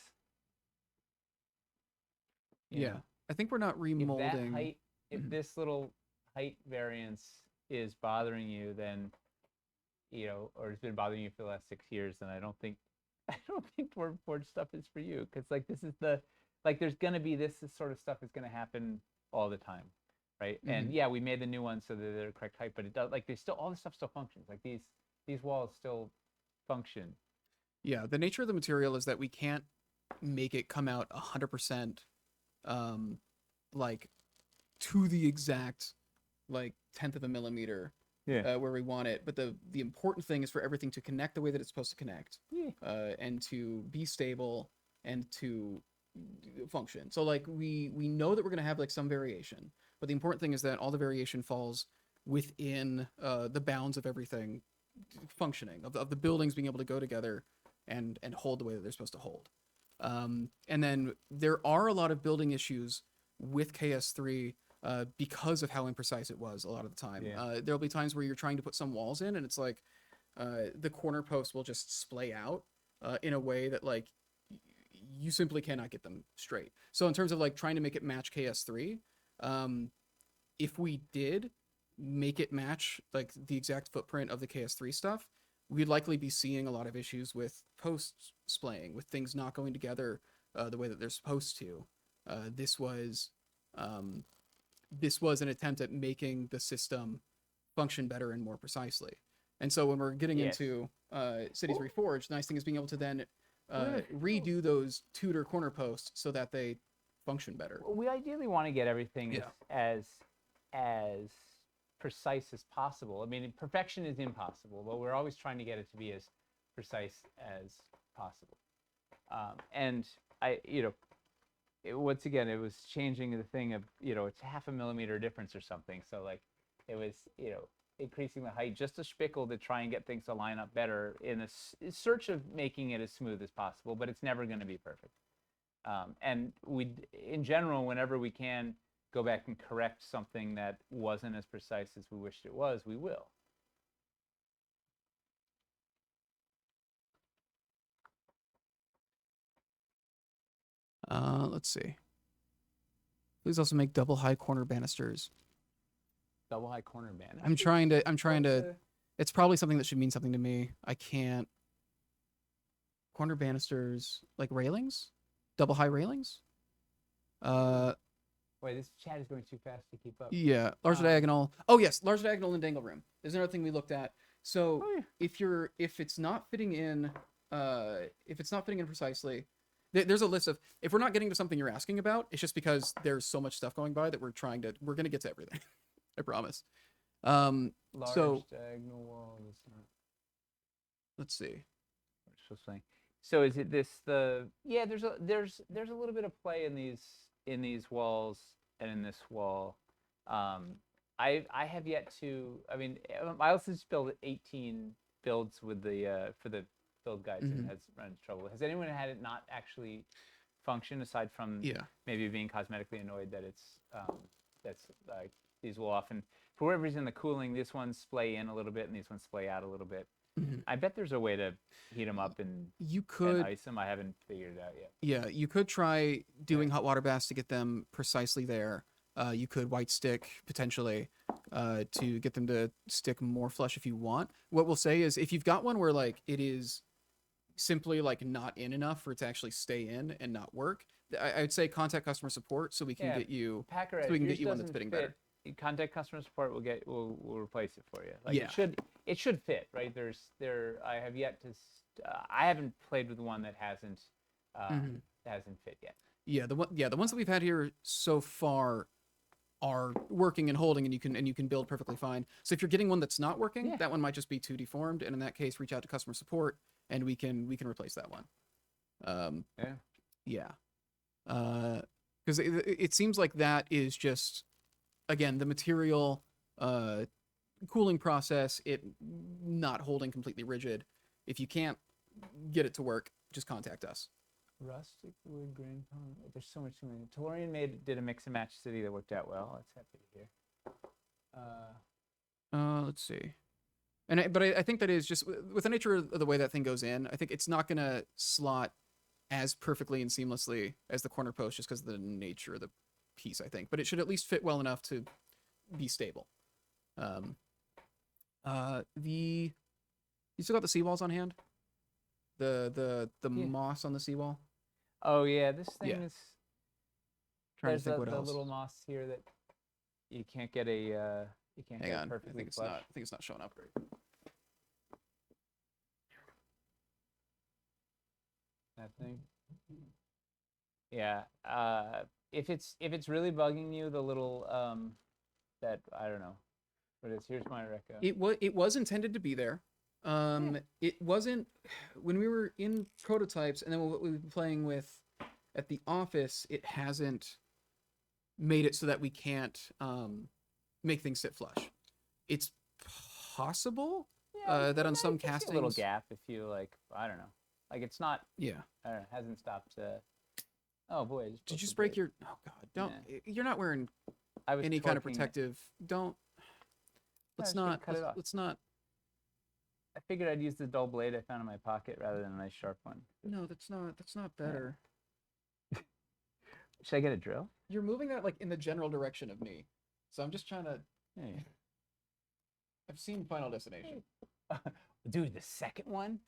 Yeah, I think we're not remolding. If that height, if this little height variance is bothering you, then or it's been bothering you for the last 6 years, then I don't think Dwarven Forge stuff is for you, because like this is there's gonna be this sort of stuff is gonna happen all the time, right? And yeah, we made the new ones so that they're the correct height, but it does they still all this stuff still functions. Like these walls still function. Yeah, the nature of the material is that we can't make it come out 100%, like to the exact like 1/10 of a millimeter. Yeah. Where we want it, but the important thing is for everything to connect the way that it's supposed to connect, and to be stable and to function. So like we know that we're gonna have like some variation, but the important thing is that all the variation falls within the bounds of everything functioning, of the buildings being able to go together and hold the way that they're supposed to hold. And then there are a lot of building issues with KS3. Because of how imprecise it was a lot of the time. There'll be times where you're trying to put some walls in and it's like the corner post will just splay out in a way that like you simply cannot get them straight. So in terms of like trying to make it match KS3, if we did make it match like the exact footprint of the KS3 stuff, we'd likely be seeing a lot of issues with posts splaying, with things not going together the way that they're supposed to. This was an attempt at making the system function better and more precisely. And so when we're getting into Cities Reforged, the nice thing is being able to then redo those Tudor corner posts so that they function better. Well, we ideally want to get everything Yeah. as precise as possible. I mean, perfection is impossible, but we're always trying to get it to be as precise as possible. And once again, it was changing the thing of, it's half a millimeter difference or something. So like, it was, increasing the height just a spickle to try and get things to line up better in a search of making it as smooth as possible, but it's never going to be perfect. And in general, whenever we can go back and correct something that wasn't as precise as we wished it was, we will. Let's see. Please also make double high corner banisters. Double high corner banister? I'm trying to. It's probably something that should mean something to me. I can't. Corner banisters, like railings? Double high railings? Wait, this chat is going too fast to keep up. Yeah, large diagonal. Oh yes, large diagonal and dangle room. There's another thing we looked at. So if it's not fitting in, precisely, there's a list of, if we're not getting to something you're asking about, it's just because there's so much stuff going by that we're gonna get to everything. I promise. Large diagonal wall is not. Let's see. So is it this there's a little bit of play in these walls and in this wall. I have yet to. I mean, Miles has built 18 builds with the for the build guides and has run into trouble. Has anyone had it not actually function aside from maybe being cosmetically annoyed that it's that's like these will often, for whatever reason, the cooling, these ones splay in a little bit and these ones splay out a little bit. I bet there's a way to heat them up and ice them. I haven't figured it out yet. Yeah, you could try doing hot water baths to get them precisely there. You could white stick potentially to get them to stick more flush if you want. What we'll say is, if you've got one where like it is simply like not in enough for it to actually stay in and not work, I'd say contact customer support so we can get you one that's fitting better. Contact customer support will replace it for you. Like it should fit, right? I have yet to I haven't played with one that hasn't fit yet. Yeah, the ones that we've had here so far are working and holding, and you can build perfectly fine. So if you're getting one that's not working, that one might just be too deformed, and in that case, reach out to customer support and we can replace that one. Because it seems like that is just, again, the material cooling process, it not holding completely rigid. If you can't get it to work, just contact us. Rustic wood grain. There's so much. Tellurian did a mix and match city that worked out well. That's happy to hear. Let's see. But I think that is just with the nature of the way that thing goes in. I think it's not gonna slot as perfectly and seamlessly as the corner post, just because of the nature of the piece, I think. But it should at least fit well enough to be stable. You still got the seawalls on hand? The moss on the seawall? Oh yeah, this thing is. Trying to think what the else. little moss here that you can't get Hang on, perfectly I think it's flush. not. I think it's not showing up right. That thing. Yeah. If it's really bugging you, the little that I don't know what it is. Here's my reco. It was intended to be there. It wasn't when we were in prototypes, and then what we've been playing with at the office. It hasn't made it so that we can't make things sit flush. It's possible that on some castings, a little gap if you like. I don't know. Like it's not. Yeah. I don't know. Hasn't stopped. Oh boy. I just Did you just break your? Oh God! Don't. Yeah. You're not wearing any kind of protective. Don't. Let's not. Let's not. I figured I'd use the dull blade I found in my pocket rather than a nice sharp one. No, that's not better. Yeah. Should I get a drill? You're moving that like in the general direction of me, so I'm just trying to. Hey. I've seen Final Destination. Dude, the second one.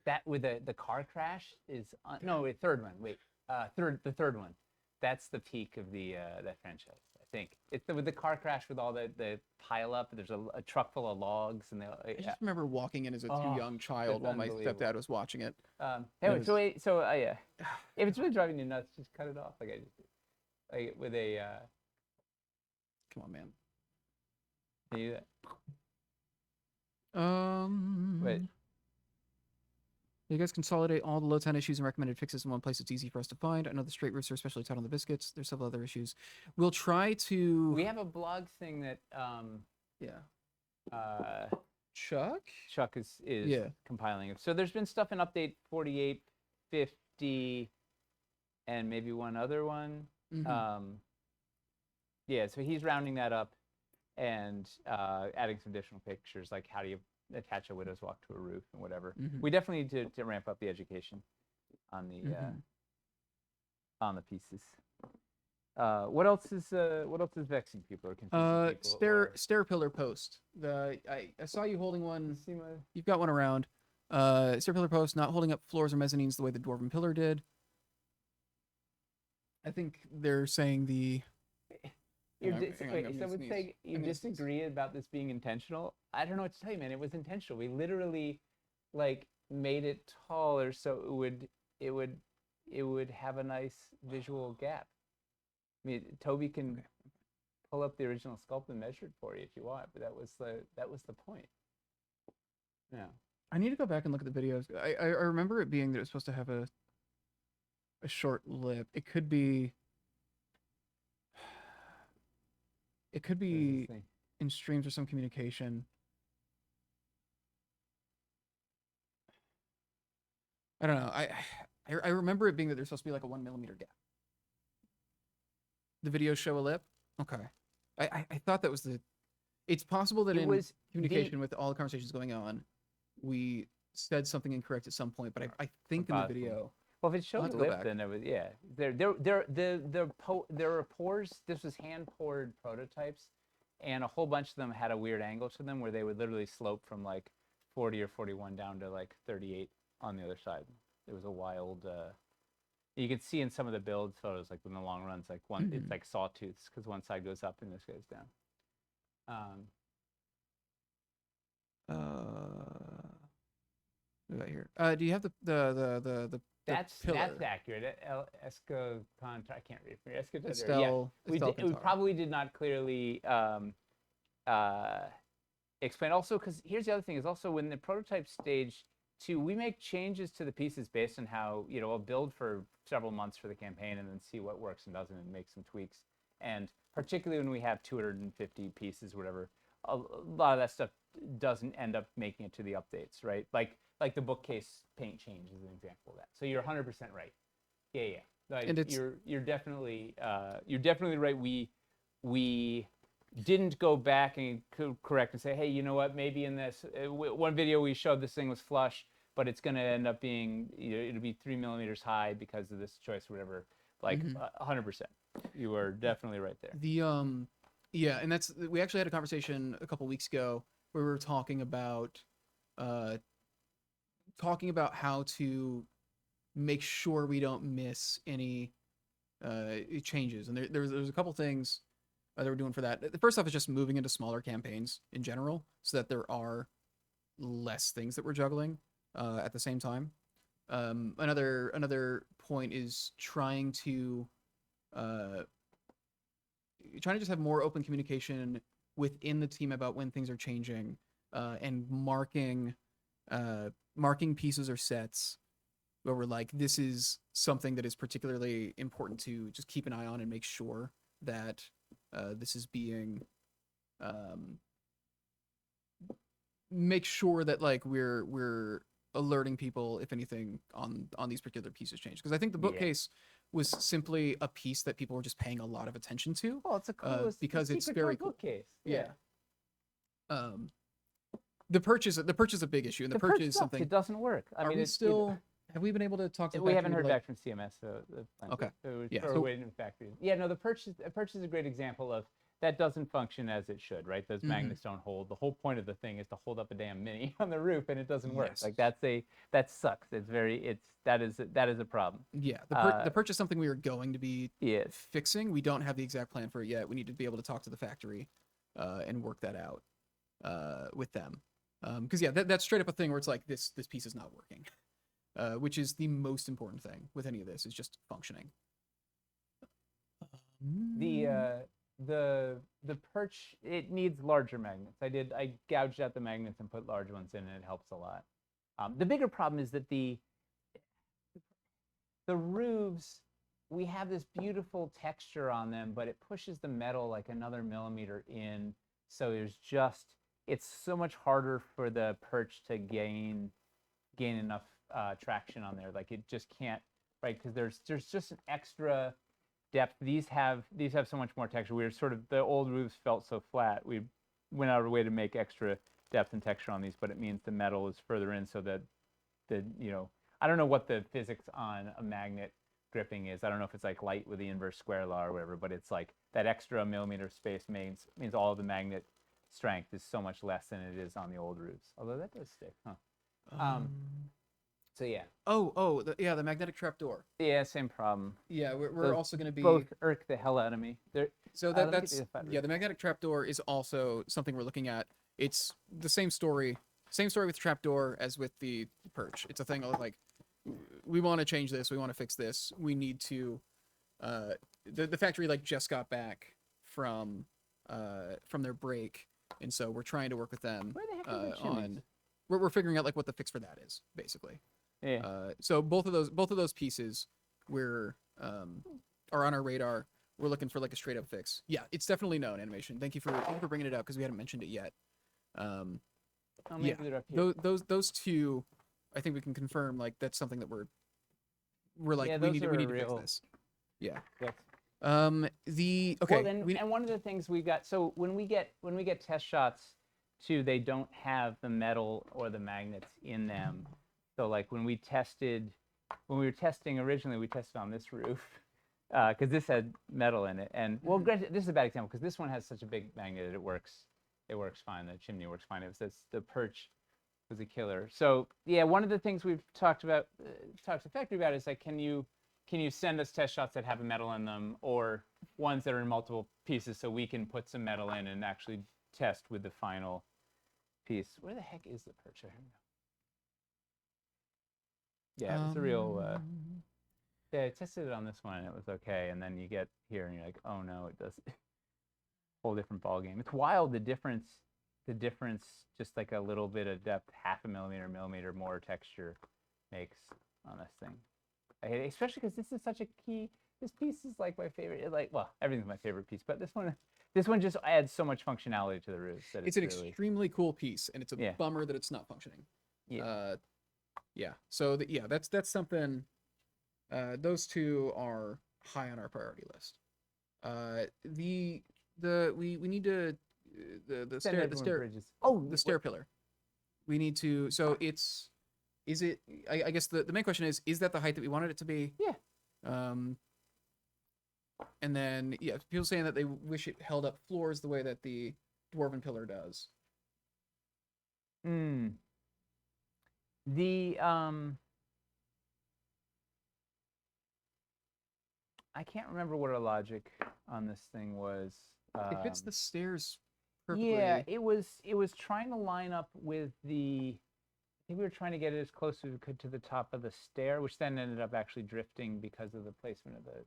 That with the car crash is no wait, third one. Wait, the third one. That's the peak of the that franchise. I think. It's with the car crash with all the pile up. There's a truck full of logs, and I just remember walking in as a too Oh, young child it's while my unbelievable. stepdad was watching it. Anyway, was- so wait, so yeah, if it's really driving you nuts, just cut it off like I just did. Like with a Come on, man. can you do that? Um, you guys consolidate all the low time issues and recommended fixes in one place. It's easy for us to find. I know the straight routes are especially tight on the biscuits. There's several other issues. We'll try to. We have a blog thing that Yeah. Chuck is Yeah. compiling it. So there's been stuff in update 48, 50, and maybe one other one. Mhm. Yeah, so he's rounding that up and adding some additional pictures, like how do you attach a widow's walk to a roof and whatever. Mhm. We definitely need to ramp up the education on the pieces. What else is vexing people or confusing people? Stair pillar post. I saw you holding one. See my... You've got one around. Stair pillar post not holding up floors or mezzanines the way the dwarven pillar did. I think they're saying the. You're Hang on, wait, I'm gonna someone sneeze. say you I'm gonna sneeze. disagree about this being intentional? I don't know what to tell you, man. It was intentional. We literally like made it taller so it would have a nice visual gap. I mean, Toby can pull up the original sculpt and measure it for you if you want, but that was the point. Yeah. I need to go back and look at the videos. I remember it being that it was supposed to have a short lip. It could be. It could be in streams or some communication. I don't know. I remember it being that there's supposed to be like a 1 millimeter gap. The videos show a lip. Okay. I thought that was the. It's possible that It in was communication with all the conversations going on, we said something incorrect at some point. But I think in the Possibly. video. Well, if it showed have the to go lip, back. then it was There were pores. This was hand poured prototypes, and a whole bunch of them had a weird angle to them where they would literally slope from like 40 or 41 down to like 38 on the other side. It was a wild. You could see in some of the build photos, like in the long runs, like it's like sawtooths because one side goes up and this goes down. What about here? Do you have the That's pillar? accurate. I can't read from here. Estelle, We probably did not clearly explain. Also, because here's the other thing: is also when the prototype stage two, we make changes to the pieces based on how we'll build for several months for the campaign and then see what works and doesn't and make some tweaks. And particularly when we have 250 pieces, whatever, a lot of that stuff doesn't end up making it to the updates, right? Like the bookcase paint change is an example of that. So you're 100% right. Yeah. Like And it's, you're definitely right. We didn't go back and correct and say, hey, you know what? Maybe in this one video we showed this thing was flush, but it's going to end up being it'll be 3 millimeters high because of this choice or whatever. Like 100%. You are definitely right there. Yeah, and we actually had a conversation a couple weeks ago where we were talking about how to make sure we don't miss any changes. And there was a couple things that we're doing for that. The first off is just moving into smaller campaigns in general, so that there are less things that we're juggling at the same time. Another point is trying to just have more open communication within the team about when things are changing, and marking pieces or sets where we're like, this is something that is particularly important to just keep an eye on and make sure that this is being make sure that like we're alerting people if anything on these particular pieces change, because I think the bookcase was simply a piece that people were just paying a lot of attention to. Oh, it's a cool because it's very cool. bookcase. Yeah. The purch is a big issue, and the purch is something. It doesn't work. I mean, it's still. Have we been able to talk to the We haven't factory heard back from CMS, so okay. we're waiting for factory. Yeah, no, the purch is a great example of that doesn't function as it should, right? Those Mhm. magnets don't hold. The whole point of the thing is to hold up a damn mini on the roof, and it doesn't work. Yes. Like that sucks. That is a problem. Yeah, Uh, the purge is something we are going to be yes. fixing. We don't have the exact plan for it yet. We need to be able to talk to the factory and work that out with them. Because yeah, that's straight up a thing where it's like this piece is not working, which is the most important thing with any of this is just functioning. The perch, it needs larger magnets. I gouged out the magnets and put large ones in, and it helps a lot. The bigger problem is that the roofs, we have this beautiful texture on them, but it pushes the metal like another millimeter in. So it's so much harder for the perch to gain enough traction on there. Like it just can't, right? Because there's just an extra depth. These have so much more texture. We were sort of, the old roofs felt so flat. We went out of our way to make extra depth and texture on these, but it means the metal is further in so that I don't know what the physics on a magnet gripping is. I don't know if it's like light with the inverse square law or whatever, but it's like that extra millimeter space means all of the magnet strength is so much less than it is on the old roofs. Although that does stick, huh? So yeah. The magnetic trapdoor. Yeah, same problem. Yeah, we're Those also going to be both irk the hell out of me. So let me get that's the fighter. yeah, the magnetic trapdoor is also something we're looking at. It's the same story with trapdoor as with the perch. It's a thing of like we want to change this, we want to fix this. We need to the factory like just got back from their break, and so we're trying to work with them Where the heck are the on chimneys? we're figuring out like what the fix for that is, basically. Yeah. So both of those pieces are on our radar. We're looking for like a straight up fix. Yeah, it's definitely known animation. Thank you for bringing it up because we hadn't mentioned it yet. Oh, Yeah, maybe they're up here. those two, I think we can confirm like that's something that we're like Yeah, we those need are to fix real this. Yeah. fix. Okay. Well, and one of the things we got, so when we get test shots too, they don't have the metal or the magnets in them. So like when we were testing originally, we tested on this roof because this had metal in it. And well, granted, this is a bad example because this one has such a big magnet that it works fine. The chimney works fine. It was the perch was a killer. So yeah, one of the things we've talked to the factory about is like, can you send us test shots that have a metal in them or ones that are in multiple pieces so we can put some metal in and actually test with the final piece. Where the heck is the perch? Yeah, it's a real. Yeah, I tested it on this one and it was okay, and then you get here and you're like, oh no, it does. Whole different ball game. It's wild the difference. Just like a little bit of depth, half a millimeter more texture makes on this thing. I hate it, especially because this is such a key. This piece is like my favorite. Well, everything's my favorite piece, but this one just adds so much functionality to the roof. That It's an extremely cool piece, and it's a bummer that it's not functioning. Yeah. Yeah. So that's something. Those two are high on our priority list. We need to the stair bridges. the stair pillar. We need to. So is it? I guess the main question is that the height that we wanted it to be? Yeah. And then people saying that they wish it held up floors the way that the dwarven pillar does. The I can't remember what our logic on this thing was. It fits the stairs perfectly. Yeah, it was trying to line up with the. I think we were trying to get it as close as we could to the top of the stair, which then ended up actually drifting because of the placement of the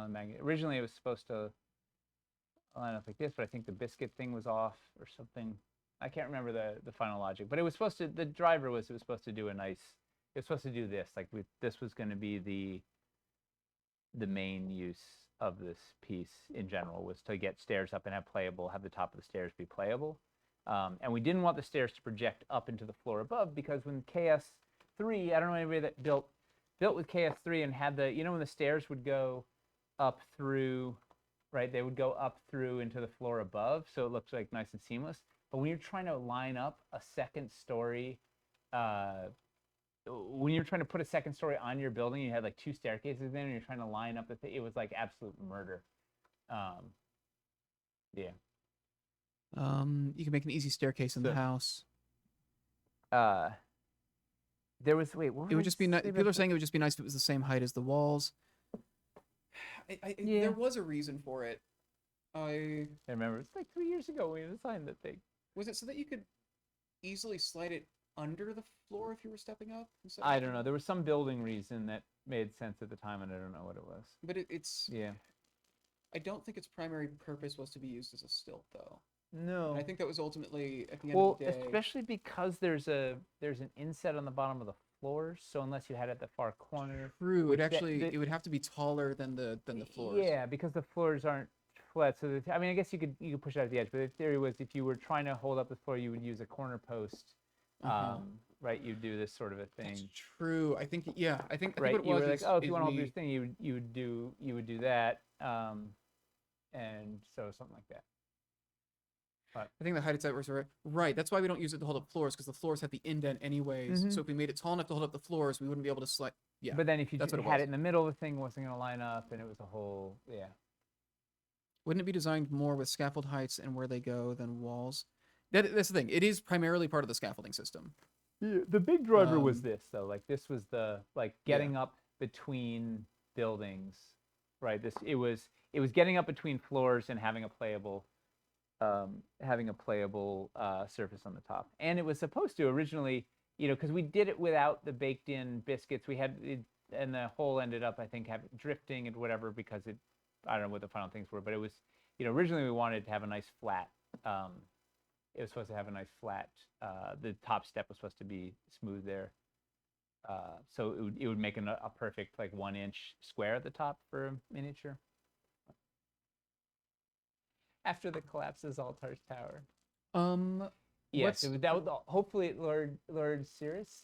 magnet. Originally, it was supposed to line up like this, but I think the biscuit thing was off or something. I can't remember the final logic, but it was supposed to. The driver was supposed to do a nice. It was supposed to do this. Like this was going to be the main use of this piece in general was to get stairs up and have the top of the stairs be playable. And we didn't want the stairs to project up into the floor above because when KS3, I don't know anybody that built with KS3 and had when the stairs would go up through, right? They would go up through into the floor above, so it looks like nice and seamless. But when you're trying to line up a second story, when you're trying to put a second story on your building, you had like two staircases in, and you're trying to line up it was like absolute murder. Yeah. You can make an easy staircase in the So, house. uh, there was wait. What It were would they just be nice. say People about are saying it would just be nice if it was the same height as the walls. Yeah. There was a reason for it. I I remember it's like 3 years ago we designed that thing. Was it so that you could easily slide it under the floor if you were stepping up? I don't know. There was some building reason that made sense at the time, and I don't know what it was. But it's. Yeah. I don't think its primary purpose was to be used as a stilt, though. No. And I think that was ultimately at the end Well, of the day. especially because there's an inset on the bottom of the floors, so unless you had it at the far corner. True. which It would have to be taller than the floors. Yeah, because the floors aren't flat. So I mean, I guess you could push it out at the edge, but the theory was if you were trying to hold up the floor, you would use a corner post. Right, you do this sort of a thing. That's true. I think I think Right, what it you was were like, is, oh, if is you want to hold we- this thing, you would do that, and so something like that. I think the height itself was right. That's why we don't use it to hold up floors, because the floors have the indent anyways. Mhm. So if we made it tall enough to hold up the floors, we wouldn't be able to slide. Yeah. But then if you that's what it had was. it in the middle of the thing, it wasn't going to line up, and it was a whole Wouldn't it be designed more with scaffold heights and where they go than walls? That's the thing. It is primarily part of the scaffolding system. Yeah, the big driver was Um, this though. Like this was the getting up between buildings, right? It was getting up between floors and having a playable surface on the top. And it was supposed to originally, because we did it without the baked in biscuits. We had it, and the hole ended up, I think, drifting and whatever because I don't know what the final things were, but it was, originally we wanted to have a nice flat. It was supposed to have a nice flat. The top step was supposed to be smooth there. So it would make a perfect 1 inch square at the top for a miniature. After the collapse of Zaltar's tower. Yes, that was hopefully Lord Citrus.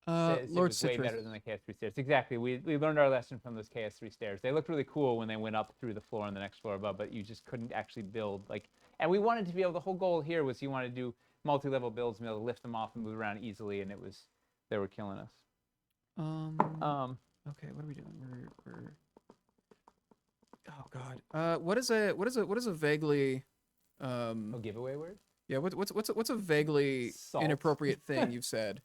Says Lord it was way better than the KS3 stairs. Exactly. We learned our lesson from those KS3 stairs. They looked really cool when they went up through the floor on the next floor above, but you just couldn't actually build and we wanted to be able. The whole goal here was you wanted to do multi-level builds and be able to lift them off and move around easily, and they were killing us. Okay, what are we doing? We're Oh God. What is a vaguely A giveaway word? Yeah, what's a vaguely Salt. inappropriate thing you've said?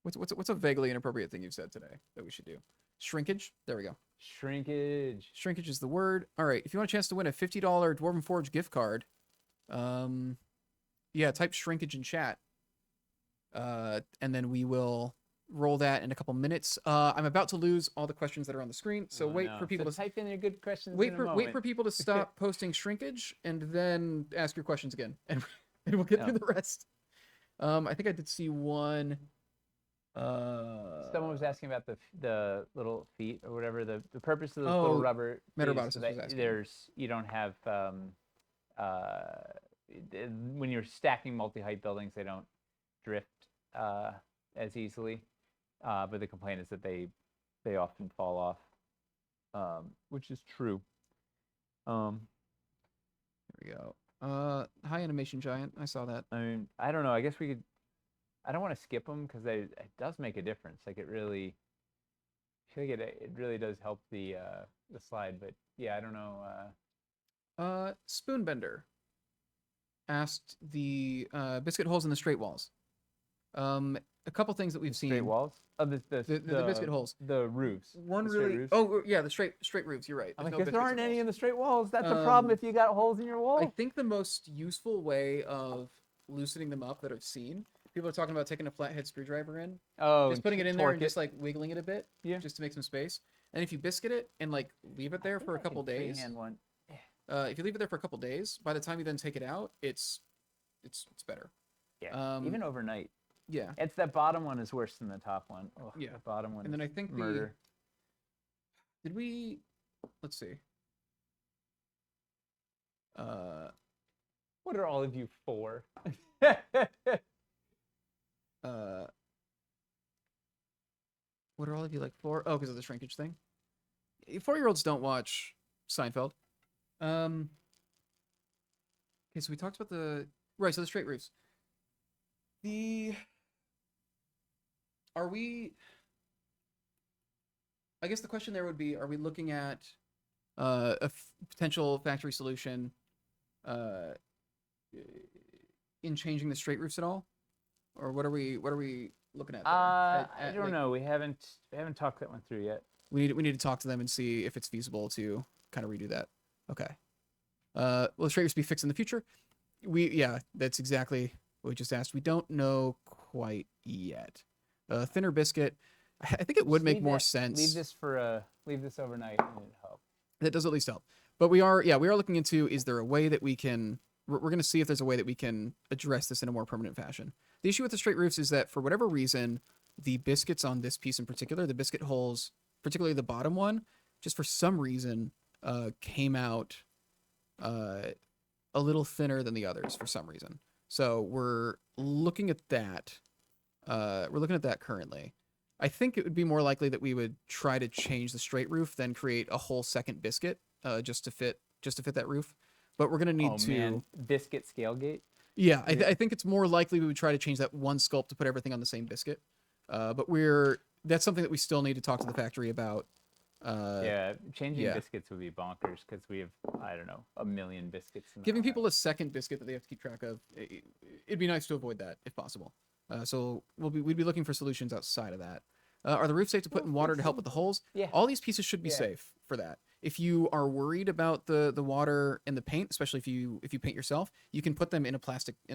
What's a vaguely inappropriate thing you've said today that we should do? Shrinkage? There we go. Shrinkage. Shrinkage is the word. All right, if you want a chance to win a $50 Dwarven Forge gift card, yeah, type shrinkage in chat. And then we will roll that in a couple minutes. I'm about to lose all the questions that are on the screen, so wait for people to type in your good questions. wait for people to stop posting shrinkage, and then ask your questions again, and we'll get through the rest. I think I did see one. Someone was asking about the little feet or whatever. The purpose of those little rubber Metrobotus so was that asking. you don't have when you're stacking multi-height buildings, they don't drift as easily. But the complaint is that they often fall off, which is true. Here we go. High animation giant. I saw that. I mean, I don't know. I guess we could. I don't want to skip them because it does make a difference. I feel like it really does help the slide. But yeah, I don't know. Spoonbender asked the biscuit holes in the straight walls. A couple things that we've seen. Straight walls? Oh, the biscuit holes. The roofs. One the straight really. roofs? Oh yeah, the straight roofs. You're right. I'm There's like, no there aren't biscuits in any walls. in the straight walls. That's a problem if you got holes in your wall. I think the most useful way of loosening them up that I've seen, people are talking about taking a flathead screwdriver in, just putting it in there and just wiggling it a bit, just to make some space. And if you biscuit it and leave it there for a couple days, if you leave it there for a couple days, by the time you then take it out, it's better. Yeah. Even overnight. Yeah. It's that bottom one is worse than the top one. Oh, yeah. The bottom one. And then I think murder. Did we? Let's see. What are all of you for? What are all of you for? Oh, because of the shrinkage thing. 4-year-olds don't watch Seinfeld. Okay, so we talked about the straight roofs. Are we I guess the question there would be: are we looking at potential factory solution uh, in changing the straight roofs at all, or what are we looking at there? I don't know. We haven't talked that one through yet. We need to talk to them and see if it's feasible to kind of redo that. Okay. Will the straight roofs be fixed in the future? Yeah, that's exactly what we just asked. We don't know quite yet. Thinner biscuit. I think it would Just make leave more that- sense. Leave this overnight and it'll help. That does at least help. But we are looking into, is there a way that we can, we're going to see if there's a way that we can address this in a more permanent fashion. The issue with the straight roofs is that for whatever reason, the biscuits on this piece in particular, the biscuit holes, particularly the bottom one, just for some reason, came out a little thinner than the others for some reason. So we're looking at that. We're looking at that currently. I think it would be more likely that we would try to change the straight roof than create a whole second biscuit just to fit that roof. But we're gonna need Oh to. man, biscuit scale gate. Yeah, I think it's more likely we would try to change that one sculpt to put everything on the same biscuit. But that's something that we still need to talk to the factory about. Yeah, changing yeah. biscuits would be bonkers because we have, I don't know, a million biscuits. In the Giving house. people a second biscuit that they have to keep track of, it'd be nice to avoid that if possible. So we'd be looking for solutions outside of that. Are the roofs safe to put in water to help with the holes? Yeah. All these pieces should be Yeah. safe for that. If you are worried about the water and the paint, especially if you paint yourself, you can put them in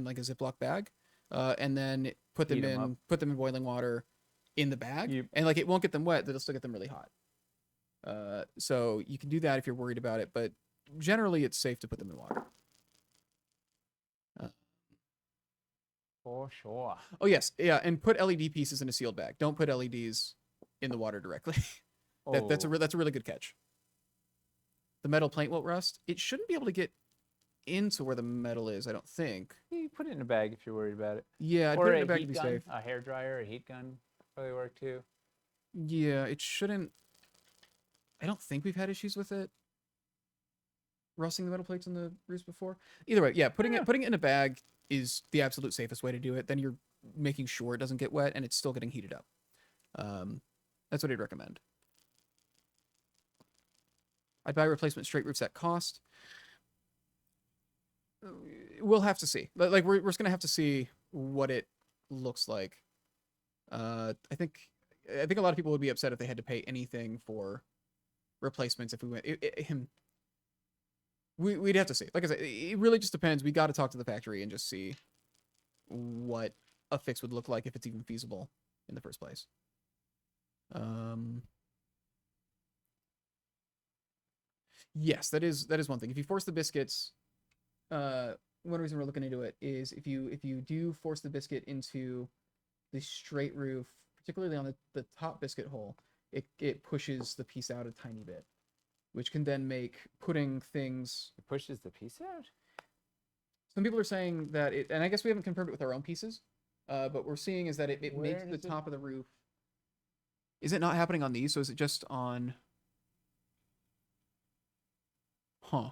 like a Ziploc bag, and then put them Heat 'em up. in boiling water in the bag, Yep. and like it won't get them wet, but it'll still get them really hot. So you can do that if you're worried about it, but generally it's safe to put them in water. For sure. Oh yes, yeah, and put LED pieces in a sealed bag. Don't put LEDs in the water directly. That's a really good catch. The metal plate won't rust. It shouldn't be able to get into where the metal is, I don't think. You put it in a bag if you're worried about it. Yeah, I'd Or put it in a a bag to heat be gun, safe. a hair dryer, a heat gun probably work too. Yeah, it shouldn't. I don't think we've had issues with it rusting the metal plates in the roofs before. Either way, yeah, putting it in a bag is the absolute safest way to do it. Then you're making sure it doesn't get wet and it's still getting heated up. That's what I'd recommend. I'd buy replacement straight roofs at cost. We'll have to see. Like we're just gonna have to see what it looks like. I think a lot of people would be upset if they had to pay anything for replacements if we went. We'd have to see. Like I said, it really just depends. We got to talk to the factory and just see what a fix would look like if it's even feasible in the first place. Yes, that is one thing. If you force the biscuits, one reason we're looking into it is if you do force the biscuit into the straight roof, particularly on the top biscuit hole, it pushes the piece out a tiny bit, which can then make putting things. It pushes the piece out. Some people are saying that it, and I guess we haven't confirmed it with our own pieces, but we're seeing is that it Where makes the does it- top of the roof. Is it not happening on these? So is it just on? Huh.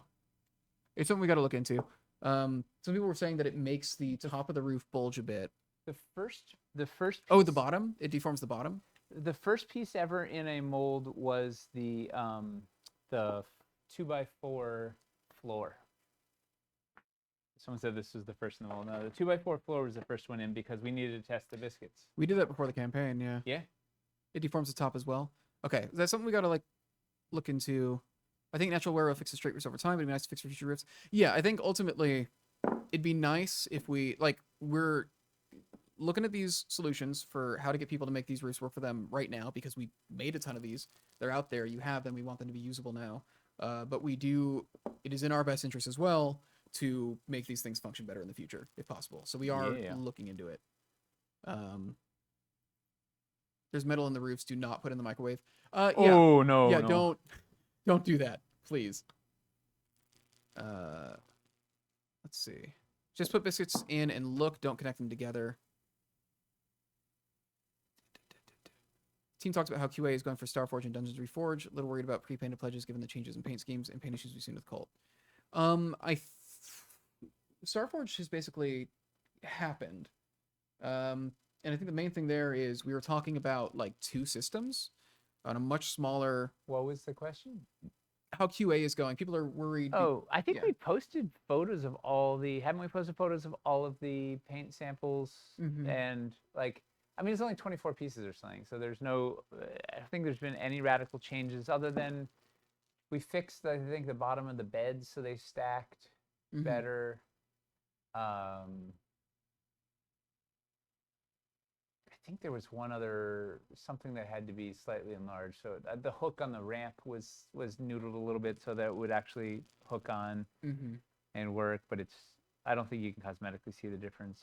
It's something we got to look into. Some people were saying that it makes the top of the roof bulge a bit. The first. Oh, piece- the bottom? It deforms the bottom? The first piece ever in a mold was the 2x4 floor. Someone said this was the first in the mold. No, the 2x4 floor was the first one in because we needed to test the biscuits. We did that before the campaign, yeah. Yeah. It deforms the top as well. Okay, that's something we got to like look into. I think natural wear will fix the straight roofs over time, but it'd be nice to fix for future roofs. Yeah, I think ultimately it'd be nice if we're looking at these solutions for how to get people to make these roofs work for them right now because we made a ton of these. They're out there. You have them. We want them to be usable now. But it is in our best interest as well to make these things function better in the future if possible. So we are looking into it. There's metal in the roofs. Do not put in the microwave. Yeah. Oh no. Yeah, no. don't do that, please. Let's see. Just put biscuits in and look. Don't connect them together. Team talks about how QA is going for Starforge and Dungeons Reforged. A little worried about pre-painted pledges given the changes in paint schemes and paint issues we've seen with Cult. Starforge has basically happened. And I think the main thing there is we were talking about like two systems. on a much smaller. What was the question? How QA is going? People are worried. Oh, I think yeah. we posted photos of all the. Haven't we posted photos of all of the paint samples? Mhm. And like, I mean, it's only 24 pieces or something, so there's no. I don't think there's been any radical changes other than we fixed, I think, the bottom of the beds so they stacked better. I think there was one other something that had to be slightly enlarged. So the hook on the ramp was noodled a little bit so that it would actually hook on and work. But I don't think you can cosmetically see the difference.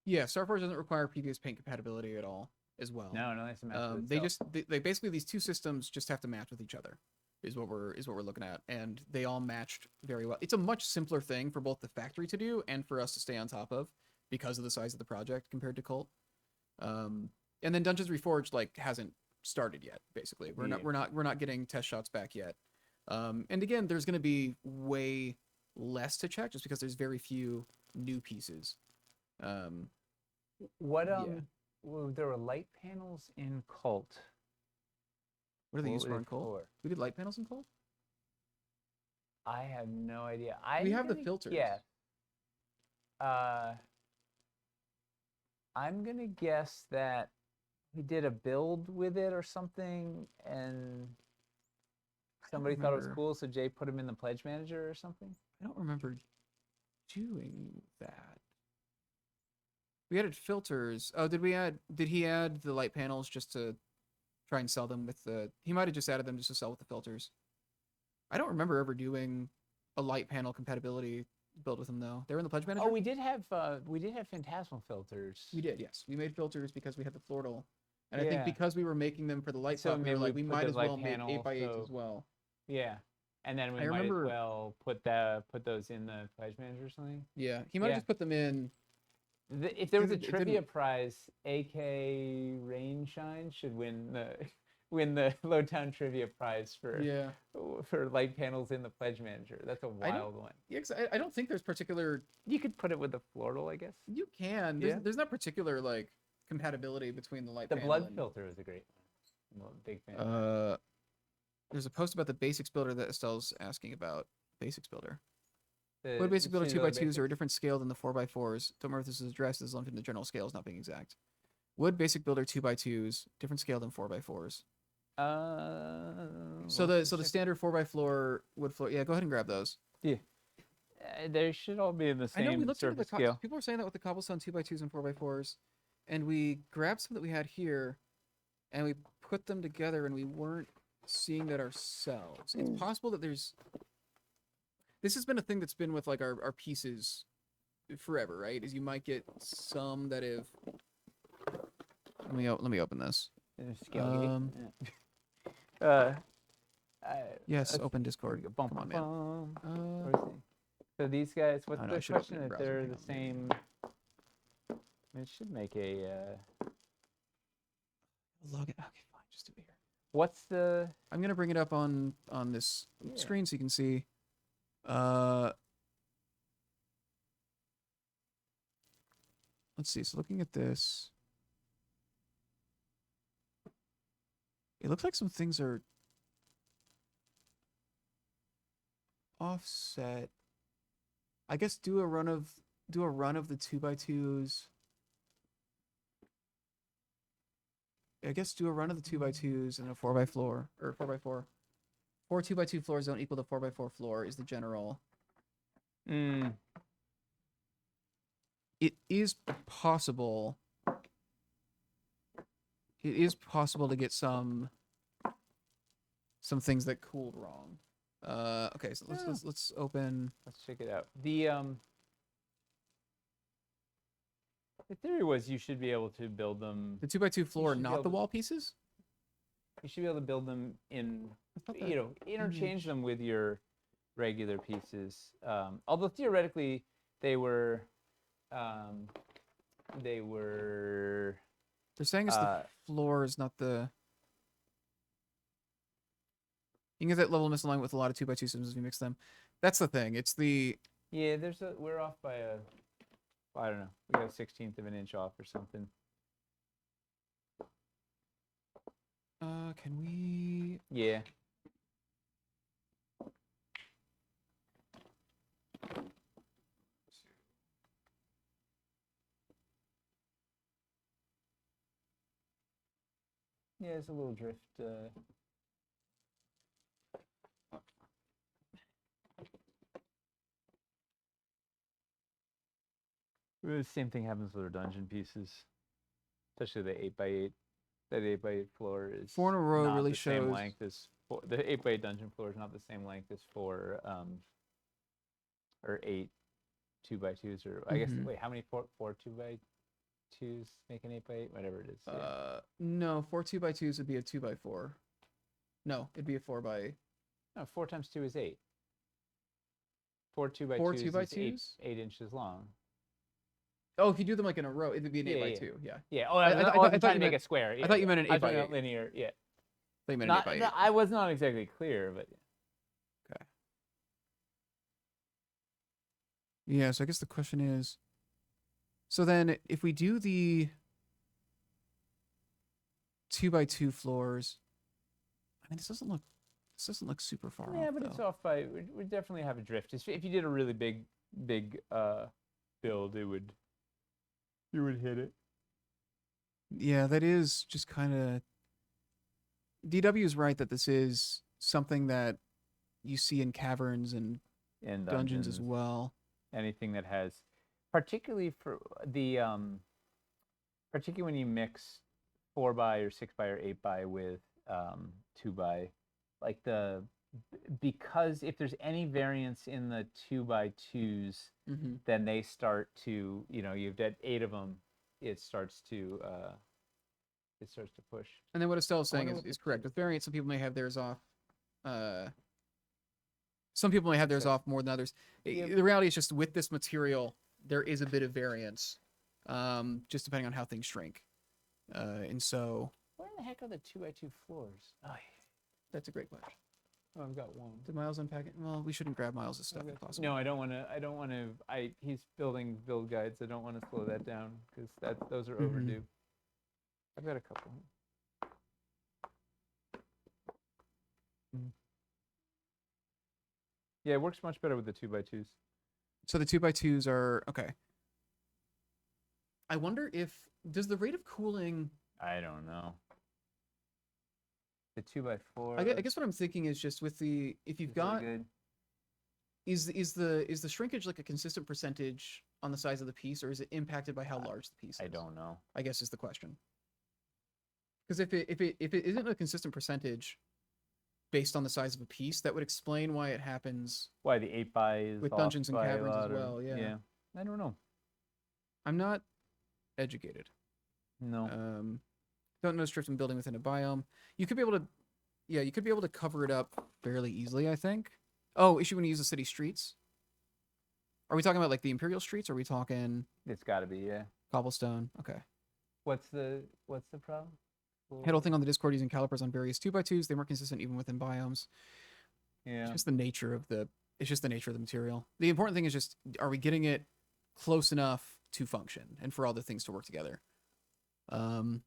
Yeah, Starforge doesn't require previous paint compatibility at all, as well. No, that's a match with itself. They basically, these two systems just have to match with each other, is what we're looking at, and they all matched very well. It's a much simpler thing for both the factory to do and for us to stay on top of because of the size of the project compared to Cult. And then Dungeons Reforged like hasn't started yet. Basically, we're not getting test shots back yet. And again, there's going to be way less to check just because there's very few new pieces. Well, there were light panels in Cult. What are they used for in Cult? We did light panels in Cult? I have no idea. We have the filters. Yeah. I'm gonna guess that we did a build with it or something, and somebody thought it was cool, so Jay put him in the pledge manager or something. I don't remember doing that. We added filters. Oh, did he add the light panels just to try and sell them with the... He might have just added them just to sell with the filters. I don't remember ever doing a light panel compatibility build with them, though. They were in the pledge manager? Oh, we did have phantasmal filters. We did, yes. We made filters because we had the Flortal. And I think because we were making them for the light pop, we were like, we might as well make 8x8s as well. Yeah. And then we might as well put those in the pledge manager or something. Yeah. He might have just put them in... If there was a trivia prize, AK Rainshine should win the Lowtown trivia prize for light panels in the pledge manager. That's a wild one. Yeah, I don't think there's particular. You could put it with the Flortal, I guess. You can. There's not particular like compatibility between the light. The blood filter is a great one. I'm a big fan. There's a post about the basics builder that Estelle's asking about. Basics builder. Wood basic builder 2x2s are a different scale than the 4x4s. Don't remember if this is addressed as lumped into general scales not being exact. Wood basic builder 2x2s, different scale than 4x4s. So the standard 4x4 wood floor. Yeah, go ahead and grab those. Yeah. They should all be in the same surface scale. People were saying that with the cobblestone 2x2s and 4x4s, and we grabbed some that we had here, and we put them together, and we weren't seeing that ourselves. It's possible that there's... This has been a thing that's been with like our pieces forever, right? Is you might get some that have... Let me open this. Yes, open Discord. Come on, man. So these guys, what's the question? If they're the same... It should make a... Log it. Okay, fine. Just do it here. What's the... I'm going to bring it up on this screen so you can see. Let's see. So looking at this, it looks like some things are offset. I guess do a run of the 2x2s. I guess do a run of the 2x2s and a 4x4 or 4x4. 4 2x2 floors don't equal the 4x4 floor is the general. It is possible. It is possible to get some things that cooled wrong. Okay, so let's open. Let's check it out. The theory was you should be able to build them. The 2x2 floor, not the wall pieces. You should be able to build them in, interchange them with your regular pieces. Although theoretically they were. They're saying it's the floor is not the. You can get that level of misalignment with a lot of 2x2 systems if you mix them. That's the thing. It's the. Yeah, we're off by I don't know. We got a 1/16 of an inch off or something. Can we? Yeah. Yeah, it's a little drift. The same thing happens with our dungeon pieces, especially the 8x8. That 8x8 floor is 4 in a row not really the same shows. length as the 8x8 dungeon floor is not the same length as 4 or 8 2x2s, or I guess wait, how many 4 2x2s make an 8x8? Whatever it is. Yeah. No, 4 2x2s would be a 2x4. No, it'd be a 4x. No, 4 times 2 is 8. 4 2x2s 4 is 2x2s? 8 inches long. Oh, if you do them like in a row, it would be an Yeah, 8x2. Yeah. Yeah. Oh, I I thought wasn't you trying to make meant- a square. I thought you meant an I was 8 by talking 8. about linear. Yeah. I thought you meant Not, an 8 no, by 8. I was not exactly clear, but Okay. Yeah, so I guess the question is, so then if we do the 2x2 floors, I mean, this doesn't look super far yeah, off, but though. it's off by. We definitely have a drift. If you did a really big build, you would hit it. Yeah, that is just kind of. DW is right that this is something that you see in caverns and And dungeons as well. Anything that has, particularly for the particularly when you mix 4x or 6x or 8x with 2x, like because if there's any variance in the 2x2s, then they start to, you've got 8 of them, it starts to push. And then what Estelle's saying wonder what is the correct. With variance, some people may have theirs off. Some people may have theirs off more than others. Yep. The reality is just with this material, there is a bit of variance, just depending on how things shrink. And so Where the heck are the 2x2 floors? Oh, that's a great question. oh, I've got one. Did Miles unpack it? Well, we shouldn't grab Miles' stuff if possible. No, I don't want to. He's building build guides. I don't want to slow that down because those are overdue. I've got a couple. Yeah, it works much better with the 2x2s. So the 2x2s are okay. I wonder if does the rate of cooling. I don't know. The 2x4. I guess what I'm thinking is just with the if you've got really good. is the shrinkage like a consistent percentage on the size of the piece, or is it impacted by how large the piece is? I don't know. I guess is the question. Because if it isn't a consistent percentage based on the size of a piece, that would explain why it happens. Why the 8x is with off Dungeons and by a Caverns as lot, or- well, yeah. I don't know. I'm not educated. No. Don't notice drift in building within a biome. You could be able to cover it up fairly easily, I think. Oh, issue when you use the city streets. Are we talking about like the Imperial streets? Or are we talking It's got to be, yeah. cobblestone? Okay. What's the problem? Head whole thing on the Discord using calipers on various 2x2s. They weren't consistent even within biomes. Yeah. It's just the nature of the material. The important thing is just, are we getting it close enough to function and for all the things to work together? Let's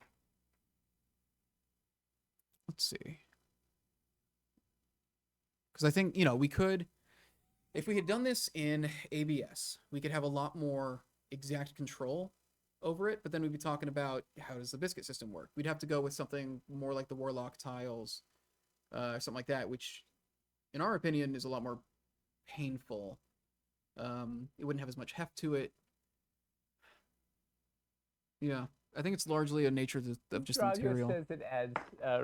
see. Because I think, we could, if we had done this in ABS, we could have a lot more exact control over it, but then we'd be talking about how does the biscuit system work? We'd have to go with something more like the Warlock tiles, something like that, which, in our opinion, is a lot more painful. It wouldn't have as much heft to it. Yeah, I think it's largely a nature of just the material. says it adds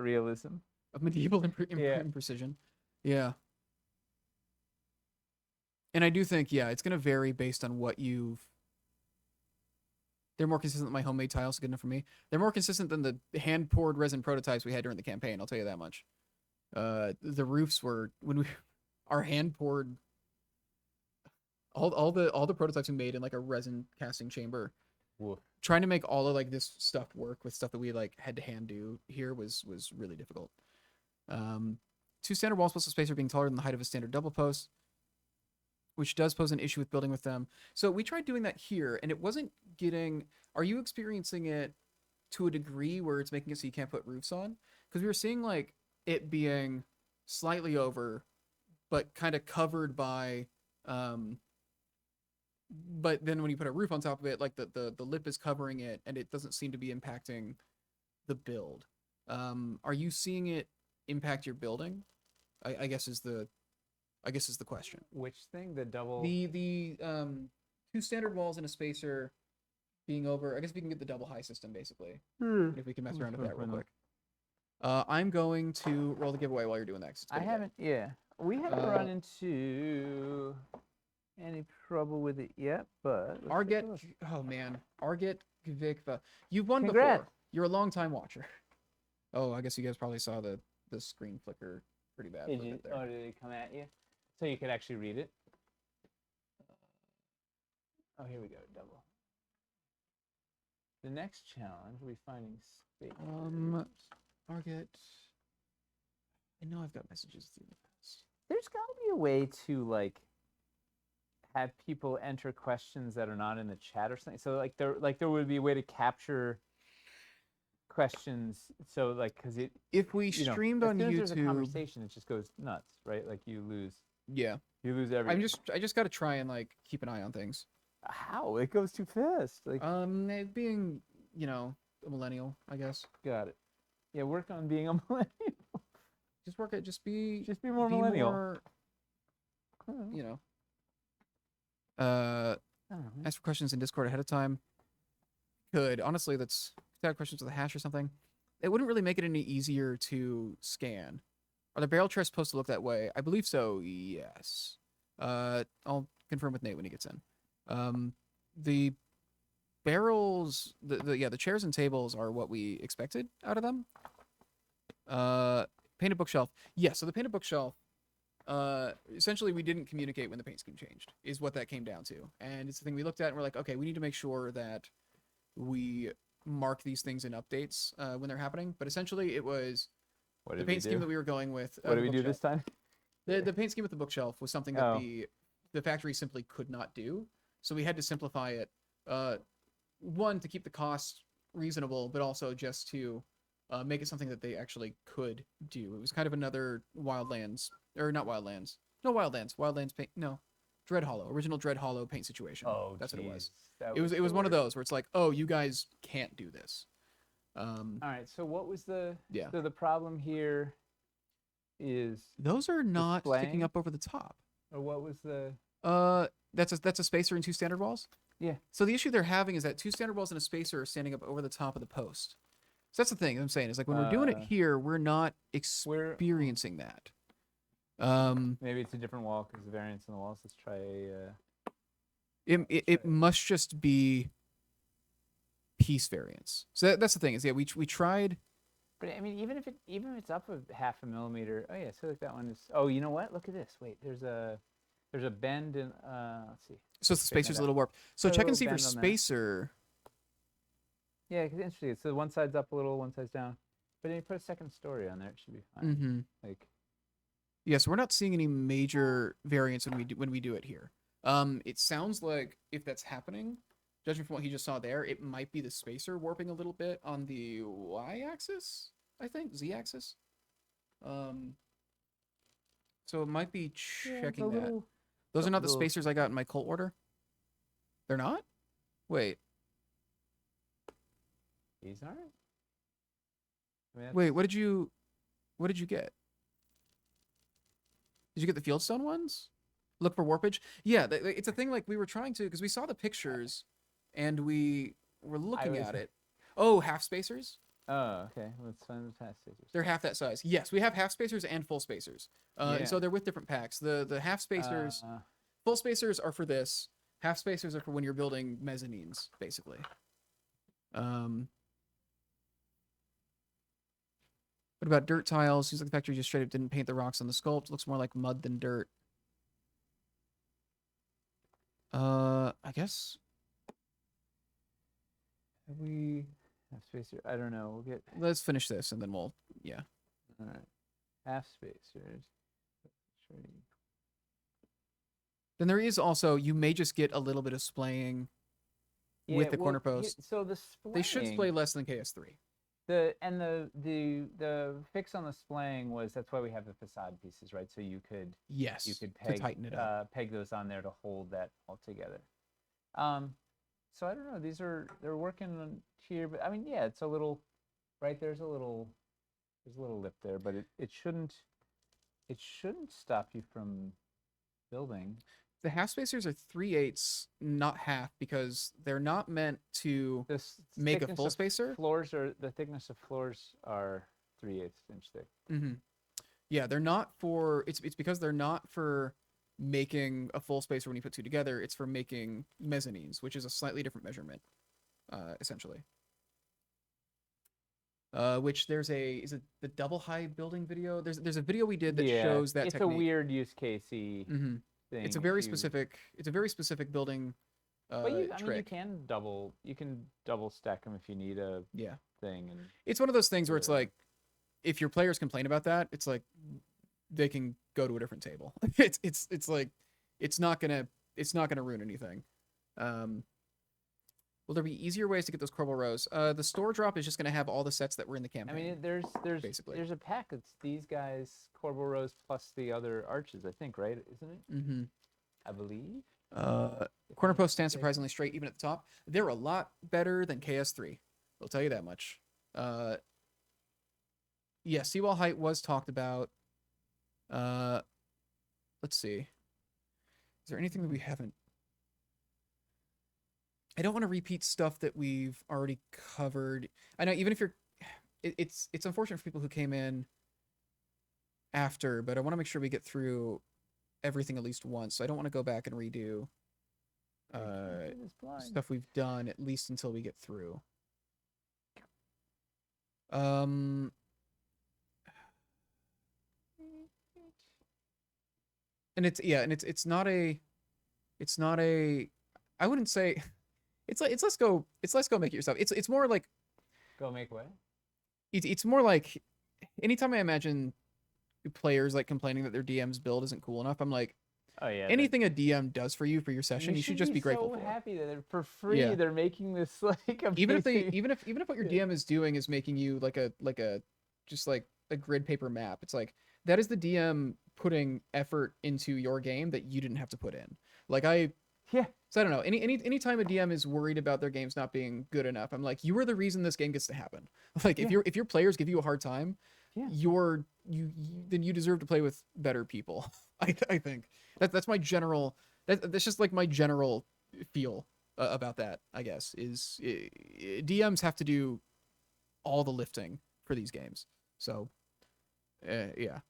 realism. Of medieval imprecision. Yeah. And I do think, it's going to vary based on what you've... They're more consistent than my homemade tiles, good enough for me. They're more consistent than the hand-poured resin prototypes we had during the campaign, I'll tell you that much. The roofs were... Our hand-poured... All the prototypes we made in like a resin casting chamber. Woof. Trying to make all of like this stuff work with stuff that we like had to hand do here was really difficult. 2 standard walls plus a space are being taller than the height of a standard double post, which does pose an issue with building with them. So we tried doing that here, and it wasn't getting... Are you experiencing it to a degree where it's making it so you can't put roofs on, because we were seeing like it being slightly over, but kind of covered by, but then when you put a roof on top of it, like the lip is covering it, and it doesn't seem to be impacting the build. Are you seeing it impact your building? I guess is the question. Which thing? The double. The 2 standard walls and a spacer being over. I guess we can get the double high system basically. If we can mess around with that real quick. I'm going to roll the giveaway while you're doing that. 'cause it's I gonna haven't. Yeah, we haven't run into any trouble with it yet, but Arget. Oh man, Arget Gvikva. You've won Congrats. before. You're a long-time watcher. Oh, I guess you guys probably saw the screen flicker pretty bad. Did for a you? bit there. Oh, did it come at you? So you could actually read it. Oh, here we go. Double. The next challenge will be finding space. Arget. I know I've got messages through the past. There's got to be a way to like have people enter questions that are not in the chat or something. So there would be a way to capture questions. So like because it If we you know, streamed as on soon as there's a YouTube, conversation, it just goes nuts, right? Like you lose yeah. everything. I just got to try and like keep an eye on things. How it goes too fast. Like It being, a millennial, I guess. got it. Yeah, work on being a millennial. Just be more millennial. more, I don't know. Ask for questions in Discord ahead of time. Could honestly, that's add questions with a hash or something. It wouldn't really make it any easier to scan. Are the barrel chests supposed to look that way? I believe so. Yes. I'll confirm with Nate when he gets in. The barrels, the chairs and tables are what we expected out of them. Painted bookshelf. Yeah, so the painted bookshelf, essentially we didn't communicate when the paint scheme changed, is what that came down to. And it's the thing we looked at and we're like, okay, we need to make sure that we mark these things in updates when they're happening. But essentially it was the paint scheme that we were going with. What did we do this time? The paint scheme with the bookshelf was something that the factory simply could not do. So we had to simplify it. One, to keep the cost reasonable, but also just to make it something that they actually could do. It was kind of another Wildlands, or not Wildlands. No, Wildlands paint. No, Dread Hollow, original Dread Hollow paint situation. Oh, that's what it was. It was one of those where it's like, oh, you guys can't do this. All right. So what was the? Yeah. So the problem here is those are not displaying? sticking up over the top. Or what was the? That's a spacer and 2 standard walls. Yeah. So the issue they're having is that 2 standard walls and a spacer are standing up over the top of the post. So that's the thing I'm saying is like when we're doing it here, we're not experiencing that. Maybe it's a different wall because the variance in the walls. Let's try. It must just be piece variance. So that's the thing is we tried. But I mean, even if it's up a half a millimeter. Oh yeah, so like that one is. Oh, you know what? Look at this. Wait, there's a bend in. Let's see. So the spacer's a little warped. So check and see for spacer. Yeah, because interesting. So one side's up a little, one side's down. But then you put a second story on there, it should be fine. Mm-hmm. Like. Yeah, so we're not seeing any major variance when we do it here. It sounds like if that's happening, judging from what he just saw there, it might be the spacer warping a little bit on the y-axis, I think, z-axis. So it might be checking that. Those are not the spacers I got in my cult order? They're not? Wait. These aren't? I mean, wait, what did you get? Did you get the Fieldstone ones? Look for warpage? Yeah, it's a thing like we were trying to, because we saw the pictures and we were looking at it. Oh, half spacers? Oh, okay. Let's find the half spacers. They're half that size. Yes, we have half spacers and full spacers. And so they're with different packs. The half spacers, full spacers are for this. Half spacers are for when you're building mezzanines, basically. What about dirt tiles? Seems like the factory just straight up didn't paint the rocks on the sculpt. Looks more like mud than dirt. I guess. Have we half spacer? I don't know. We'll get. Let's finish this and then we'll. Yeah. All right. Half spacers. Then there is also, you may just get a little bit of splaying with the well, corner post. so the They should splaying, splay less than KS3. the fix on the splaying was that's why we have the facade pieces, right? So you could Yes, to tighten it up. peg those on there to hold that all together. So I don't know. They're working on here, but I mean, yeah, it's a little right. There's a little lip there, but it shouldn't stop you from building. The half spacers are 3/8, not half, because they're not meant to make a full spacer. The thickness of floors are 3/8 inch thick. Mm-hmm. Yeah, they're not for. It's because they're not for making a full spacer when you put two together. It's for making mezzanines, which is a slightly different measurement, essentially. Which there's the double high building video. There's a video we did that shows that it's technique. a weird use casey thing. It's a very specific building but I trick. mean, you can double stack them if you need a thing. And it's one of those things where it's like, if your players complain about that, it's like they can go to a different table. It's like it's not gonna ruin anything. Will there be easier ways to get those corbel rows? The store drop is just gonna have all the sets that were in the campaign. I mean, there's a pack that's these guys corbel rows plus the other arches, I think, right? Isn't it? Mm-hmm. I believe. Corner posts stand surprisingly straight even at the top. They're a lot better than KS3. I'll tell you that much. Yeah, seawall height was talked about. Let's see. Is there anything that we haven't? I don't want to repeat stuff that we've already covered. I know, even if you're, it's unfortunate for people who came in after, but I want to make sure we get through everything at least once. So I don't want to go back and redo stuff we've done, at least until we get through. And it's not a I wouldn't say it's let's go make it yourself. It's more like go make way. It's more like anytime I imagine players like complaining that their DM's build isn't cool enough, I'm like, oh yeah, anything a DM does for you for your session, you should just be grateful for. So happy that they're for free. Yeah. They're making this like even if what your DM is doing is making you like a just like a grid paper map. It's like that is the DM putting effort into your game that you didn't have to put in. Like so I don't know. Anytime a DM is worried about their games not being good enough, I'm like, you are the reason this game gets to happen. Like if your players give you a hard time, then you deserve to play with better people. I think that's my general. That's just like my general feel about that. I guess is DMs have to do all the lifting for these games. So yeah.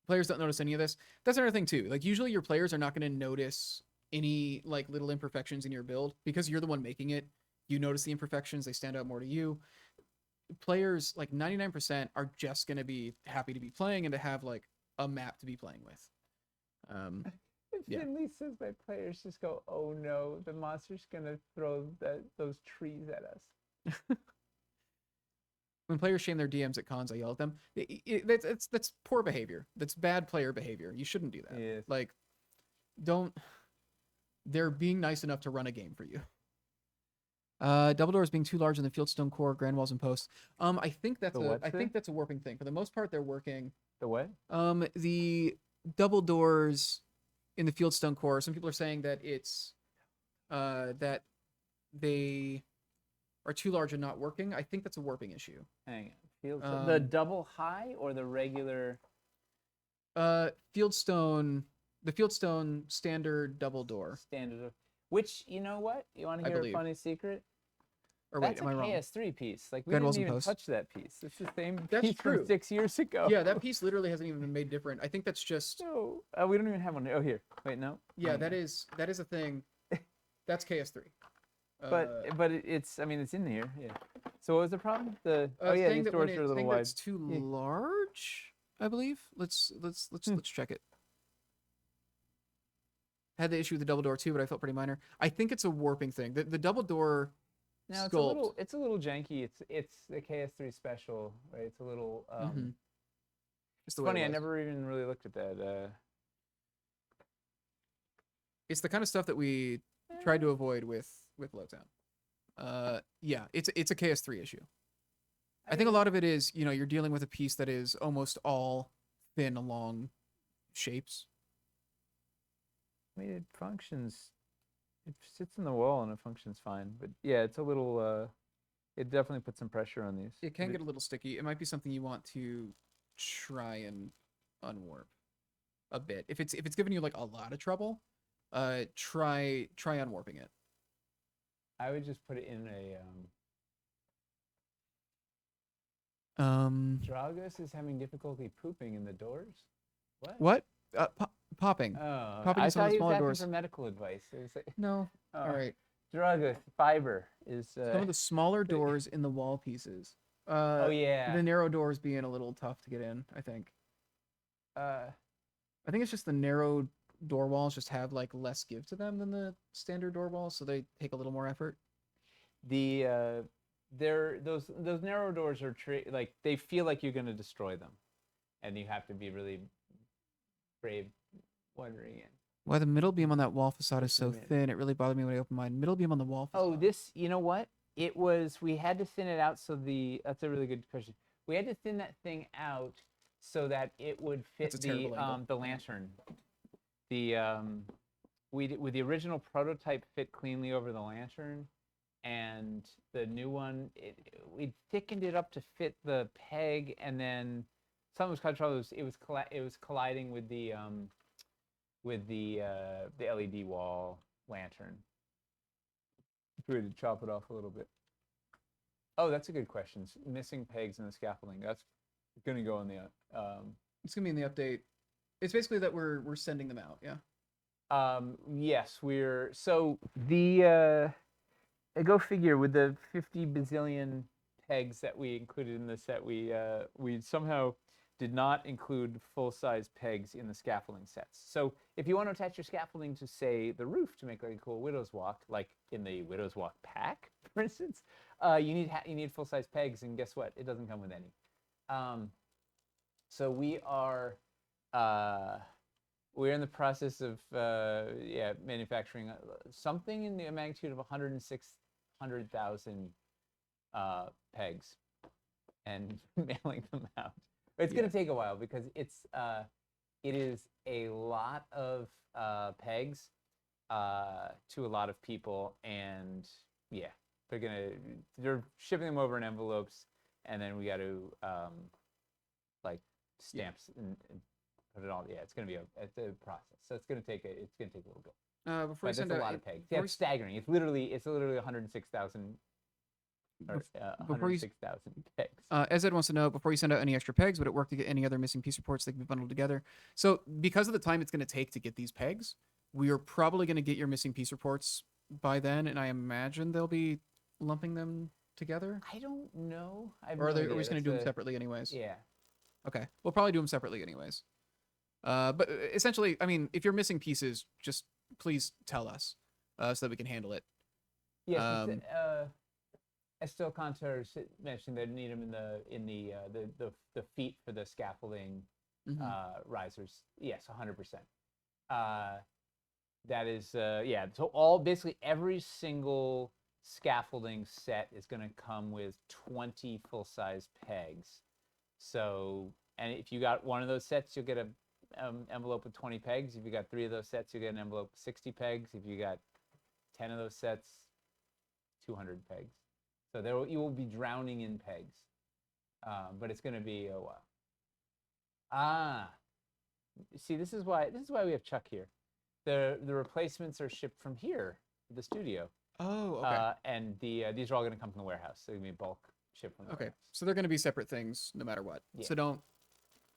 Players don't notice any of this. That's another thing too. Like usually your players are not going to notice any like little imperfections in your build because you're the one making it. You notice the imperfections, they stand out more to you. Players, like 99%, are just going to be happy to be playing and to have like a map to be playing with. Finley says my players just go, oh no, the monster's going to throw those trees at us. When players shame their DMs at cons, I yell at them. That's poor behavior. That's bad player behavior. You shouldn't do that. Yes. Like, they're being nice enough to run a game for you. Double doors being too large in the fieldstone core, grand walls and posts. I think that's a warping thing. For the most part, they're working. The what? The double doors in the fieldstone core. Some people are saying that it's that they are too large and not working. I think that's a warping issue. Hang on. The double high or the regular? Fieldstone. The fieldstone standard double door. Standard. Which, you know what? You want to hear a funny secret? Or wait, am I wrong? That's a KS3 piece. Like, we didn't even touch that piece. It's the same piece from 6 years ago. Yeah, that piece literally hasn't even been made different. I think that's just... No. We don't even have one. Oh, here. Wait, no? Yeah, that is a thing. That's KS3. But it's in here. Yeah. So what was the problem? These doors are a little wide. It's too large, I believe. Let's check it. Had the issue with the double door too, but I felt pretty minor. I think it's a warping thing. The double door sculpt. It's a little janky. It's the KS3 special, right? It's a little. It's funny. I never even really looked at that. It's the kind of stuff that we tried to avoid with Lowtown. Yeah, it's a KS3 issue. I think a lot of it is, you're dealing with a piece that is almost all thin along shapes. I mean, it functions. It sits in the wall and it functions fine. But yeah, it's a little. It definitely puts some pressure on these. It can get a little sticky. It might be something you want to try and unwarp a bit. If it's giving you like a lot of trouble, try unwarping it. I would just put it in a. Um, Dragos is having difficulty pooping in the doors. What? what? Popping. Oh, Popping I in some of thought the he was smaller asking doors. for medical advice. It was like, No. All right. Dragos fiber is. Some of the smaller doors in the wall pieces. Oh yeah. The narrow doors being a little tough to get in, I think. I think it's just the narrow door walls just have like less give to them than the standard door walls, so they take a little more effort. Those narrow doors are like they feel like you're going to destroy them, and you have to be really brave wandering in. Why the middle beam on that wall facade is Just a so minute. thin, it really bothered me when I opened mine. Middle beam on the wall facade. Oh, this, you know what? It was, we had to thin it out so that's a really good question. We had to thin that thing out so that it would fit That's a terrible angle. the lantern. With the original prototype fit cleanly over the lantern, and the new one, we thickened it up to fit the peg, and then something was kind of trouble. It was colliding with the LED wall lantern. We had to chop it off a little bit. Oh, that's a good question. Missing pegs in the scaffolding. That's going to go in the. It's gonna be in the update. It's basically that we're sending them out. Yeah. Yes, we're so the. Go figure. With the 50 bazillion pegs that we included in the set, we somehow did not include full-size pegs in the scaffolding sets. So if you want to attach your scaffolding to, say, the roof to make like a cool Widow's Walk, like in the Widow's Walk pack, for instance, you need full-size pegs, and guess what? It doesn't come with any. So we're in the process of manufacturing something in the magnitude of 106,000 pegs and mailing them out. But it's going to take a while because it is a lot of pegs to a lot of people, and yeah, they're shipping them over in envelopes, and then we got to like stamps and put it all. Yeah, it's going to be a process, so it's going to take a little bit. Before But you send that's a out, lot of pegs. Yeah, it's staggering. It's literally 106,000. Or, 106,000 pegs. Ed wants to know, before you send out any extra pegs, would it work to get any other missing piece reports that can be bundled together? So because of the time it's going to take to get these pegs, we are probably going to get your missing piece reports by then, and I imagine they'll be lumping them together. I don't know. Or are we just going to do them separately anyways? Yeah. Okay. We'll probably do them separately anyways. But essentially, I mean, if you're missing pieces, just please tell us so that we can handle it. Yes. Estelle Contour mentioned they need them in the feet for the scaffolding risers. Yes, 100%. That is So basically every single scaffolding set is going to come with 20 full-size pegs. So, and if you got one of those sets, you'll get an envelope with 20 pegs. If you got 3 of those sets, you'll get an envelope with 60 pegs. If you got 10 of those sets, 200 pegs. So you will be drowning in pegs, but it's going to be a while. See, this is why we have Chuck here. The replacements are shipped from here, the studio. Oh, okay. And these are all going to come from the warehouse. So they're going to be bulk shipped from the warehouse. So they're going to be separate things no matter what. Yeah. So don't.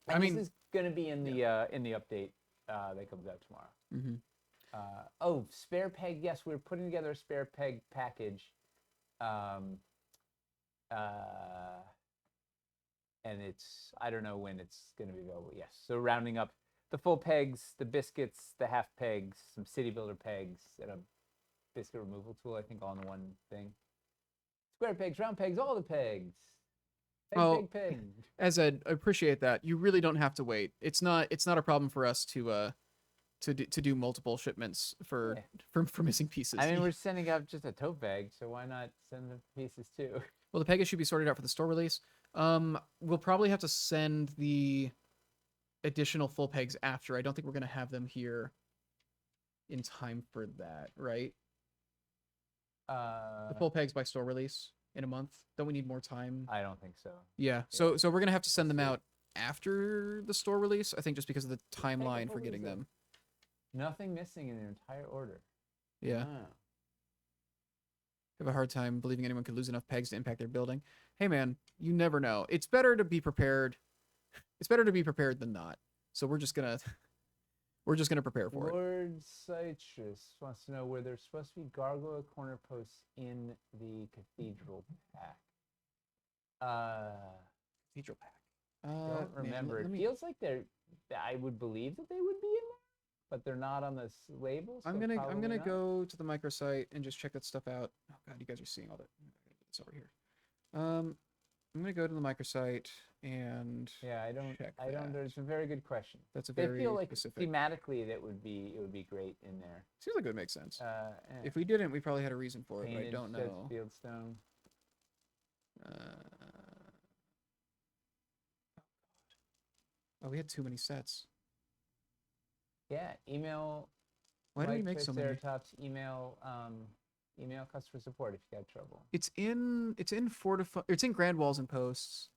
And this is going to be in the update that comes out tomorrow. Mm-hmm. Spare peg. Yes, we're putting together a spare peg package. And I don't know when it's going to be available. Yes. So rounding up the full pegs, the biscuits, the half pegs, some city builder pegs, and a biscuit removal tool, I think, all in one thing. Square pegs, round pegs, all the pegs. Peg. As I appreciate that, you really don't have to wait. It's not a problem for us to to do multiple shipments for Yeah. for missing pieces. I mean, we're sending out just a tote bag, so why not send the pieces too? Well, the Pegasus should be sorted out for the store release. We'll probably have to send the additional full pegs after. I don't think we're gonna have them here in time for that, right? The full pegs by store release in a month. Don't we need more time? I don't think so. Yeah. So we're gonna have to send them out after the store release. I think just because of the timeline for getting them. Nothing missing in their entire order. Yeah. Wow. Have a hard time believing anyone could lose enough pegs to impact their building. Hey man, you never know. It's better to be prepared. It's better to be prepared than not. So we're just gonna prepare for it. Lord Citrus wants to know where there's supposed to be gargoyle corner posts in the cathedral pack. Cathedral pack. Don't remember. Man, It feels like they're. I would believe that they would be in there, but they're not on the label. So I'm gonna probably not. go to the microsite and just check that stuff out. Oh god, you guys are seeing all that. It's over here. I'm gonna go to the microsite and Yeah, I don't. check I don't. that. It's a very good question. That's a They very feel like specific. thematically that it would be great in there. Seems like it would make sense. Eh, If we didn't, we probably had a reason for it, but I painted, don't says know. Fieldstone. Oh, we had too many sets. Yeah, email. Why do we Mike make so many? Triceratops, email customer support if you got trouble. It's in it's in Grand Walls and Posts.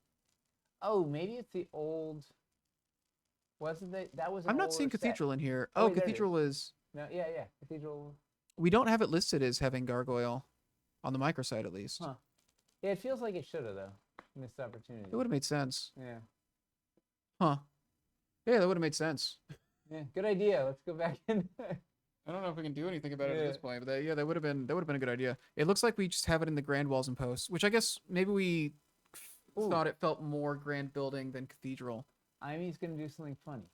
Oh, maybe it's the old. Wasn't that was? An I'm not seeing older set. Cathedral in here. Oh, Oh, wait, there it Cathedral is. No, yeah, Cathedral. We don't have it listed as having Gargoyle on the microsite at least. Huh. Yeah, it feels like it should have though. Missed opportunity. It would have made sense. Yeah. Huh. Yeah, that would have made sense. Yeah. Good idea. Let's go back in. I don't know if we can do anything about it Yeah. at this point, but that would have been a good idea. It looks like we just have it in the Grand Walls and Posts, which I guess maybe we Ooh. thought it felt more grand building than Cathedral. Imy's gonna do something funny.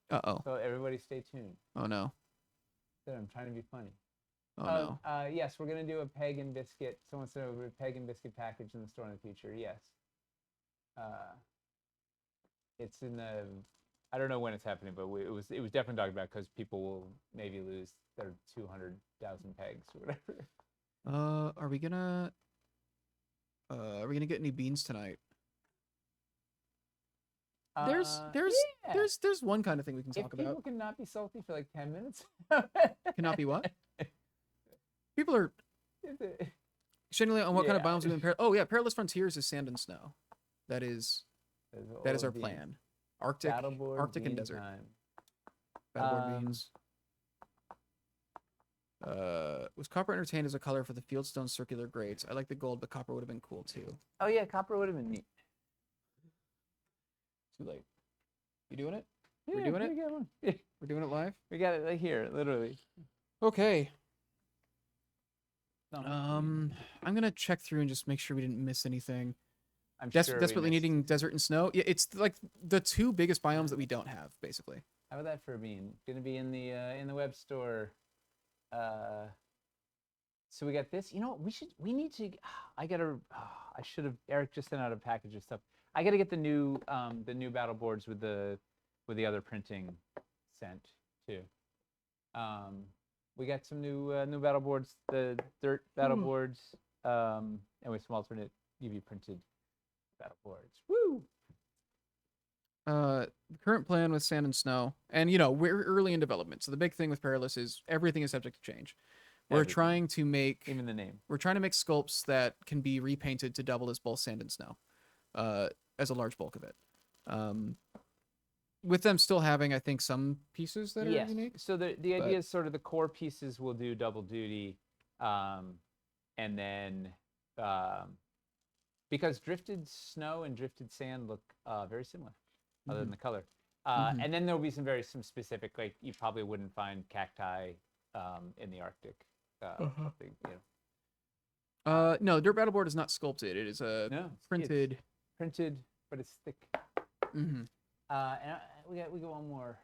Uh-oh. So everybody stay tuned. Oh no. I'm trying to be funny. Oh no. Yes, we're gonna do a peg and biscuit. Someone said a peg and biscuit package in the store in the future. Yes. It's in the. I don't know when it's happening, but it was definitely talked about because people will maybe lose their 200,000 pegs or whatever. Are we gonna get any beans tonight? There's one kind of thing we can talk if people about. cannot be salty for like 10 minutes. Cannot be what? People are generally on what kind of biomes we in Oh yeah, Perilous Frontiers is sand and snow. That is our plan. Arctic and desert. Battleboard beans. Was copper entertained as a color for the fieldstone circular grates? I like the gold, but copper would have been cool too. Oh yeah, copper would have been neat. Too late. You doing it? Yeah, We're doing it? we got one. Yeah, We're doing it live? we got it right here, literally. Okay. No, I'm gonna check through and just make sure we didn't miss anything. I'm sure we Desperately missed- needing desert and snow. Yeah, it's like the two biggest biomes that we don't have, basically. How about that for a bean? Gonna be in the web store. So we got this. You know what? We need to. I should have. Eric just sent out a package of stuff. I gotta get the new battle boards with the other printing sent too. We got some new battle boards, the dirt battle boards, and with some alternate UV printed battle boards. Woo! The current plan with sand and snow, and we're early in development, so the big thing with Perilous is everything is subject to change. We're Everything. trying to make Even the name. We're trying to make sculpts that can be repainted to double as both sand and snow, as a large bulk of it. With them still having, I think, some pieces that are unique. So the idea is sort of the core pieces will do double duty, and then because drifted snow and drifted sand look very similar, other than the color. And then there'll be some specific, like you probably wouldn't find cacti in the Arctic. Something, No, the dirt battle board is not sculpted. It is printed. It's printed, but it's thick. Mm-hmm. And we got one more.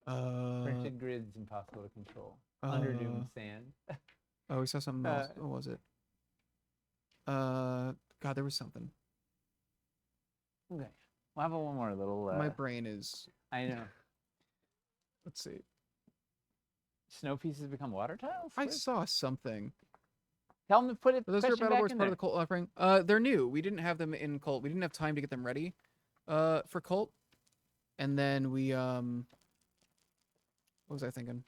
Printed grids impossible to control. Underdoomed sand. Oh, we saw something else. What was it? God, there was something. Okay, we'll have one more little. My brain is. I know. Let's see. Snow pieces become water tiles? I saw something. Tell them to put it. Are those question dirt battle back boards in part there. of the cult offering? They're new. We didn't have them in cult. We didn't have time to get them ready, for cult. And then we what was I thinking?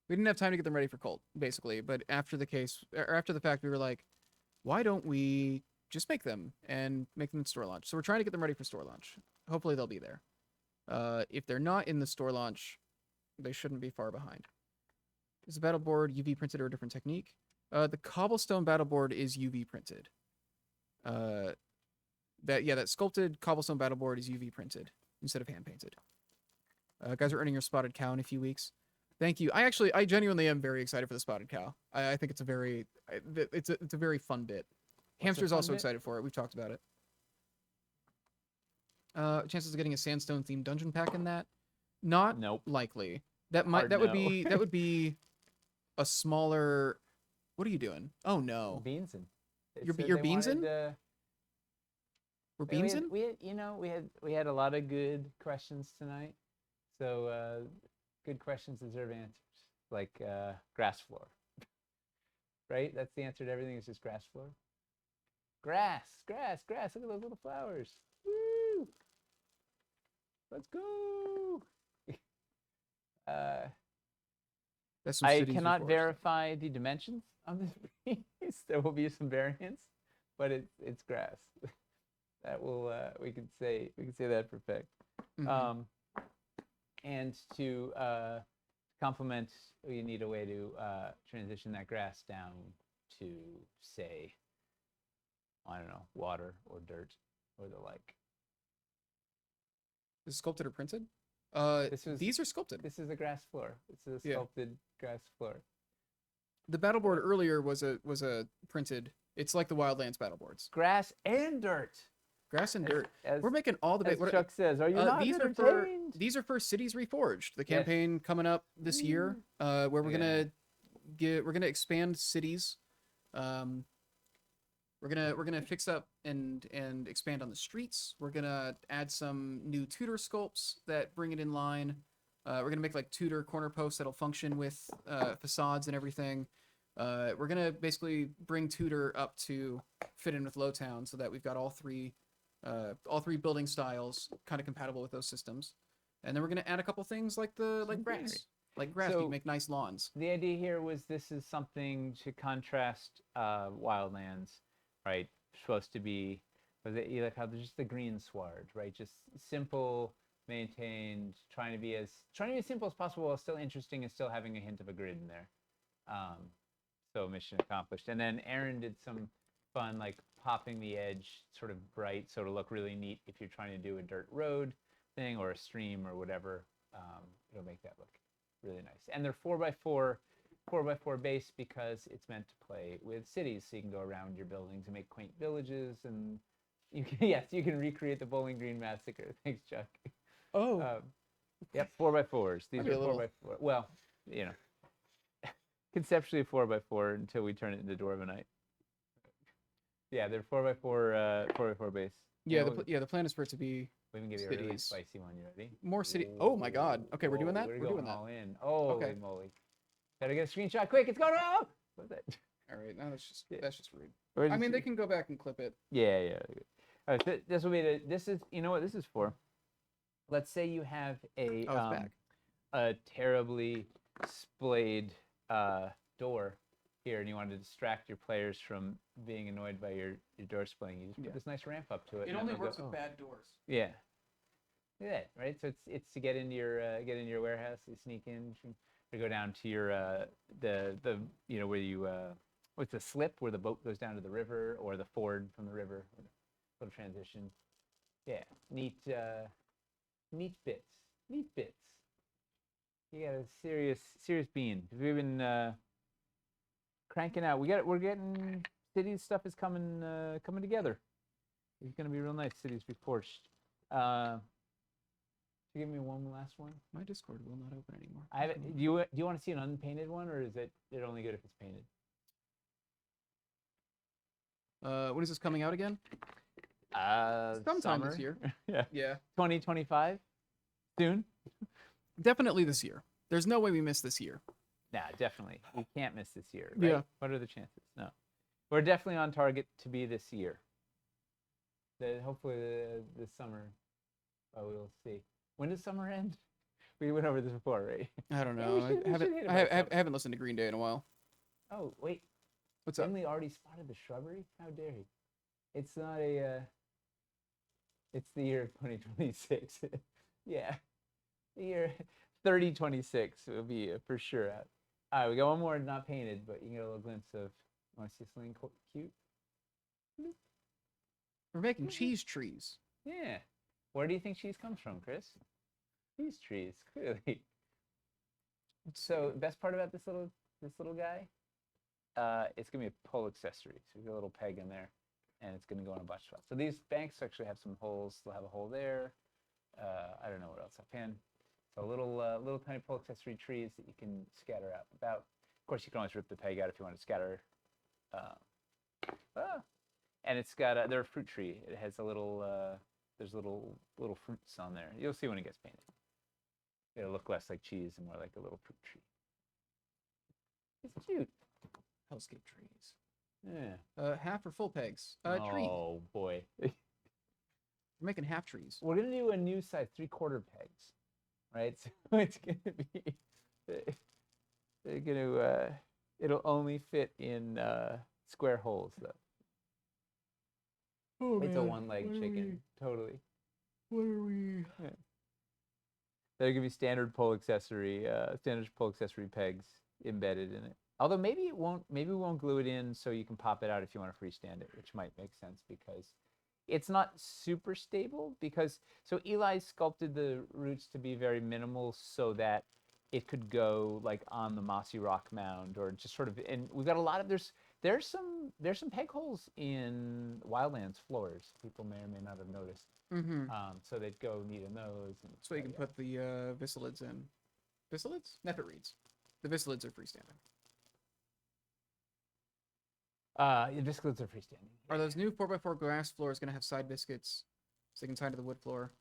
We didn't have time to get them ready for cult, basically. But after the fact, we were like, why don't we just make them and make them in store launch? So we're trying to get them ready for store launch. Hopefully they'll be there. If they're not in the store launch, they shouldn't be far behind. Is the battle board UV printed or a different technique? The cobblestone battle board is UV printed. That sculpted cobblestone battle board is UV printed instead of hand painted. Guys are earning your spotted cow in a few weeks. Thank you. I genuinely am very excited for the spotted cow. I think it's a very fun bit. Hamster's fun also bit? excited for it. We've talked about it. Chances of getting a sandstone themed dungeon pack in that? Not Nope. likely. Hard That would no. be a smaller. What are you doing? Oh no. Beansin. You're beansin'? We're beans in? We had a lot of good questions tonight. So good questions deserve answers. Like grass floor. Right? That's the answer to everything. It's just grass floor. Grass. Look at those little flowers. Woo! Let's go. That's some I cities cannot reforged. verify the dimensions on this piece. There will be some variance, but it's grass. That will we could say that for fact. Mhm. And to complement, we need a way to transition that grass down to, say, I don't know, water or dirt or the like. Is it sculpted or printed? These are sculpted. This is a grass floor. This is a Yeah. sculpted grass floor. The battle board earlier was a printed. It's like the Wildlands battle boards. Grass and dirt. Grass and dirt. As, We're making all the as Chuck says, are you not these entertained? these are for Cities Reforged, the Yes. campaign coming up this year, where we're gonna expand cities. We're gonna fix up and expand on the streets. We're gonna add some new Tudor sculpts that bring it in line. We're gonna make like Tudor corner posts that'll function with facades and everything. We're gonna basically bring Tudor up to fit in with Lowtown so that we've got all three building styles kind of compatible with those systems. And then we're gonna add a couple things like grass. Like grass, So- you can make nice lawns. The idea here was this is something to contrast Wildlands, right? Supposed to be, you like how there's just the green sward, right? Just simple, maintained, trying to be as simple as possible while still interesting and still having a hint of a grid in there. So mission accomplished. And then Aaron did some fun, like popping the edge sort of bright, so it'll look really neat if you're trying to do a dirt road thing or a stream or whatever. It'll make that look really nice. And they're 4x4 base because it's meant to play with cities, so you can go around your buildings and make quaint villages, and you can recreate the Bowling Green massacre. Thanks, Chuck. Oh, Yep, 4x4s. These That'd be are a little- 4x4. Well, conceptually 4x4 until we turn it into Dwarvenite. Yeah, they're 4x4 base. yeah. And The plan is for it to be we can give you a really cities. spicy one. You ready? more city. Oh my God. Okay, we're doing that. We're We're doing going that. all in. Holy Okay. moly! Better get a screenshot quick. It's going up. What's that? All right. No, that's Yeah. just rude. Or I just- mean, they can go back and clip it. Yeah. All right, this will be this is, you know what this is for? Let's say you have Oh, it's back. a terribly splayed door here, and you want to distract your players from being annoyed by your door splaying. You just put Yeah. this nice ramp up to it. It and only then they'll works go, with "Oh." bad doors. Yeah. Look at that, right? So it's to get into your warehouse. You sneak in, you go down to your the where you what's the slip where the boat goes down to the river, or the ford from the river. Little transition. Yeah, neat bits. You got a serious bean. We've been cranking out. We're getting cities stuff is coming together. It's gonna be real nice. Cities Reforged. Give me one last one. My Discord will not open anymore. I have it. Do you want to see an unpainted one, or is it only good if it's painted? When is this coming out again? Sometime Sometime this year. Yeah. Yeah. 2025. Soon. Definitely this year. There's no way we miss this year. Nah, definitely. We can't miss this year, right? Yeah. What are the chances? No. We're definitely on target to be this year. Hopefully this summer, we'll see. When does summer end? We went over this before, right? I don't Yeah, know. we should hit it I by haven't, summer. I haven't listened to Green Day in a while. Oh, wait. What's up? Finley already spotted the shrubbery? How dare he? It's not a, it's the year of 2026. Yeah. The year 3026 will be for sure out. All right, we got one more not painted, but you can get a little glimpse of, want to see something cute? We're making cheese trees. Yeah. Where do you think cheese comes from, Chris? Cheese trees, clearly. So best part about this little guy, it's gonna be a pull accessory. So we got a little peg in there, and it's gonna go in a bunch of spots. So these banks actually have some holes. They'll have a hole there. I don't know what else offhand. So little tiny pull accessory trees that you can scatter out about. Of course, you can always rip the peg out if you want to scatter. And it's got they're a fruit tree. It has a little there's little fruits on there. You'll see when it gets painted. It'll look less like cheese and more like a little fruit tree. It's cute. Hellscape trees. Yeah. Half or full pegs. Tree. Oh boy. We're making half trees. We're gonna do a new size 3/4 pegs, right? So it's gonna be they're gonna it'll only fit in square holes though. Oh, It's a one-leg chicken, totally. What are we? Yeah. They're gonna be standard pull accessory pegs embedded in it. Although maybe it won't. Maybe we won't glue it in so you can pop it out if you want to freestand it, which might make sense because it's not super stable. Because so Eli sculpted the roots to be very minimal so that it could go like on the mossy rock mound or just sort of. And we've got a lot of there's some peg holes in Wildlands floors. People may or may not have noticed. Mm-hmm. So they'd go neat in those. And, So you can put the Visilids in. Visilids? Nephit reeds. The Visilids are freestanding. Biscuits are freestanding. Are those new 4x4 glass floors going to have side biscuits so they can tie to the wood floor?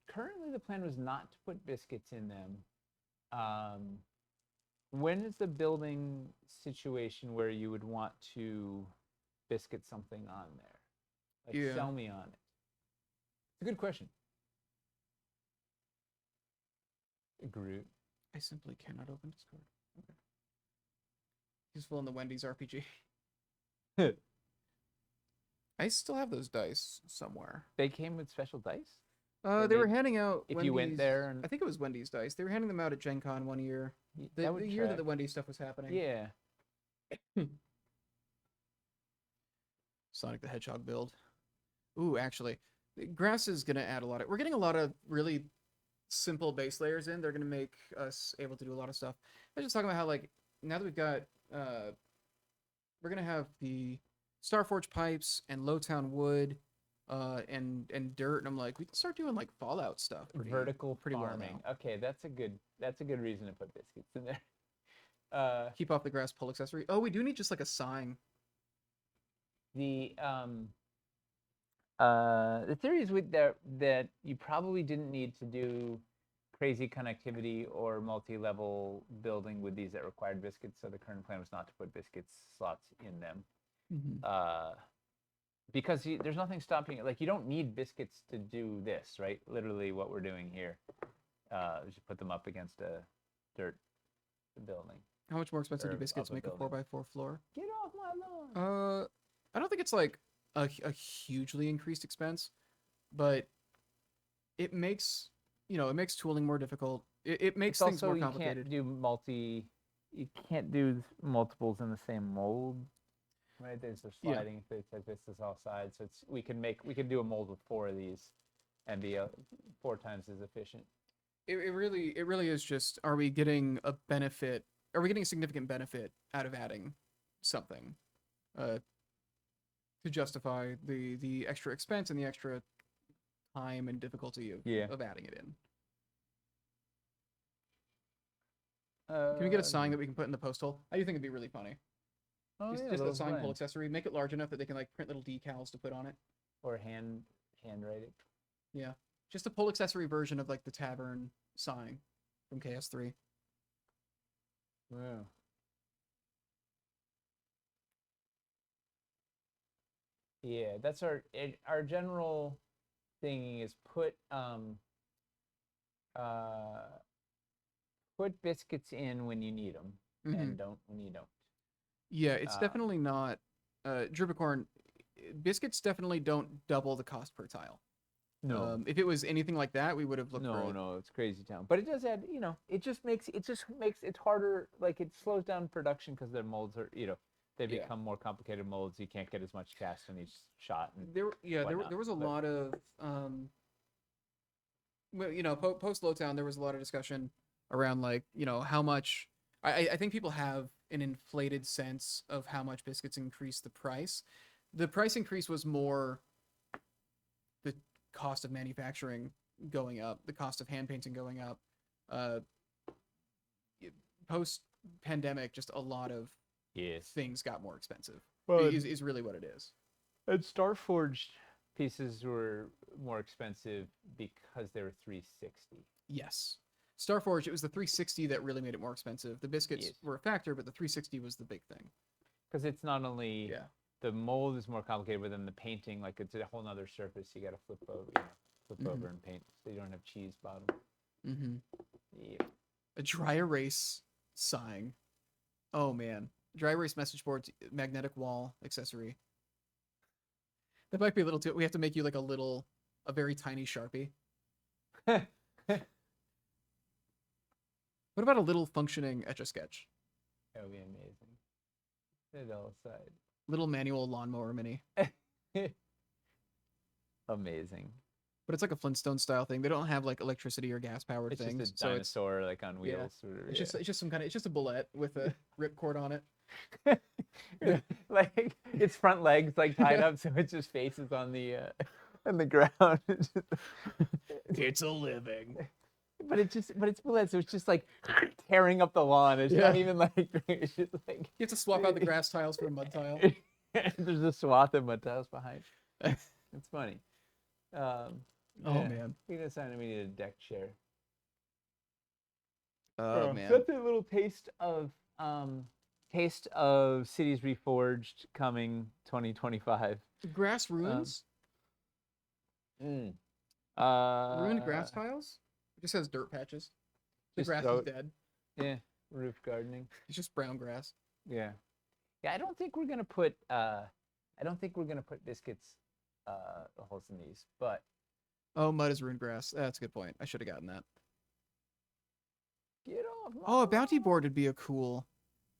Currently, the plan was not to put biscuits in them. When is the building situation where you would want to biscuit something on there? Like, Yeah. sell me on it. It's a good question. Groot. I simply cannot open Discord. Okay. Useful in the Wendy's RPG. I still have those dice somewhere. They came with special dice? They were handing out If Wendy's, you went there and I think it was Wendy's dice. They were handing them out at Gen Con one year. The that would year that track. the Wendy's stuff was happening. Yeah. Sonic the Hedgehog build. Ooh, actually, grass is gonna add a lot of. We're getting a lot of really simple base layers in. They're gonna make us able to do a lot of stuff. I was just talking about how like now that we've got, we're gonna have the Starforge pipes and Lowtown wood, and dirt, and I'm like, we can start doing like Fallout stuff. Vertical pretty well farming. now. Okay, that's a good reason to put biscuits in there. Keep off the grass pull accessory. Oh, we do need just like a sign. The theory is that you probably didn't need to do crazy connectivity or multi-level building with these that required biscuits. So the current plan was not to put biscuits slots in them. Because there's nothing stopping it. Like you don't need biscuits to do this, right? Literally what we're doing here. Just put them up against a dirt building. How much more expensive do Or biscuits up a make a building. 4x4 floor? Get off my lawn. I don't think it's like a hugely increased expense, but it makes tooling more difficult. It makes It's things also more you complicated. you can't do multiples in the same mold, right? There's a Yeah. sliding if this is all sides, so we can do a mold with 4 of these and be 4 times as efficient. It really is just, are we getting a benefit? Are we getting a significant benefit out of adding something to justify the extra expense and the extra time and difficulty of adding it in? Can we get a sign that we can put in the post hole? I do think it'd be really funny. Just a sign pull accessory. Make it large enough that they can like print little decals to put on it. Or handwrite it. Yeah. Just a pull accessory version of like the tavern sign from KS3. Wow. Yeah, that's our general thing is uh put biscuits in when you need them and don't when you don't. Yeah, it's Um, definitely not. Dribicorn, biscuits definitely don't double the cost per tile. no. If it was anything like that, we would have looked for No, it. no, it's crazy town. But it does add, it just makes it harder. Like it slows down production because their molds are, they Yeah. become more complicated molds. You can't get as much cast on each shot and There whatnot. was a But lot of well, post Lowtown, there was a lot of discussion around like, how much. I think people have an inflated sense of how much biscuits increase the price. The price increase was more the cost of manufacturing going up, the cost of hand painting going up. Uh, Post pandemic, just a lot of yes. things got more expensive. Well, Is really what it is. and Starforged pieces were more expensive because they were 360. Yes. Starforge, it was the 360 that really made it more expensive. The biscuits Yes. were a factor, but the 360 was the big thing. Because it's not only Yeah. the mold is more complicated, but then the painting, like it's a whole nother surface you got to flip over, over and paint, so you don't have cheese bottom. Mm-hmm. Yeah. A dry erase sign. Oh man, dry erase message board, magnetic wall accessory. That might be a little too. We have to make you like a very tiny Sharpie. What about a little functioning Etch a Sketch? That would be amazing. It all aside. Little manual lawnmower mini. Amazing. But it's like a Flintstone style thing. They don't have like electricity or gas powered It's things. just a So dinosaur like on yeah. wheels. Or, it's just some kind of, it's just a bullet with a ripcord on it. like its front legs like tied up so it just faces on the ground. It's a living. But it's bullet, so it's just like tearing up the lawn. It's not even like it's just like You have to swap out the grass tiles for a mud tile. there's a swath of mud tiles behind. It's funny. Oh man. We decided we need a deck chair. Oh man. That's a little taste of Cities Reforged coming 2025. Grass ruins? Ruined Ruined grass tiles? It just has dirt patches. The just grass throw is it- dead. Yeah, roof gardening. It's just brown grass. Yeah. Yeah, I don't think we're gonna put biscuits holes in these, but Oh, mud is ruined grass. That's a good point. I should have gotten that. get off. Oh, a bounty Mom. board would be a cool.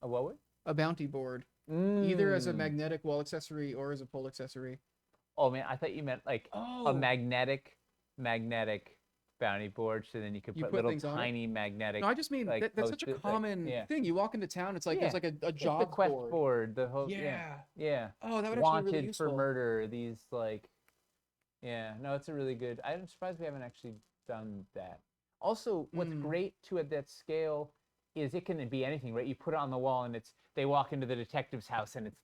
A what would? A bounty board. Either as a Mm. magnetic wall accessory or as a pole accessory. Oh man, I thought you meant like Oh. a magnetic bounty board, so then you could You put put little things on it? tiny magnetic. No, I just mean like, that's such a post-it, like, common yeah. thing. You walk into town, it's like there's Yeah. like a It's job the quest board. board. The whole Yeah. yeah. Oh, that would actually be Wanted really useful. for murder. These like, yeah. No, it's a really good. I'm surprised we haven't actually done that. Also, what's great too at that scale is it can be anything, right? You put it on the wall, and they walk into the detective's house, and it's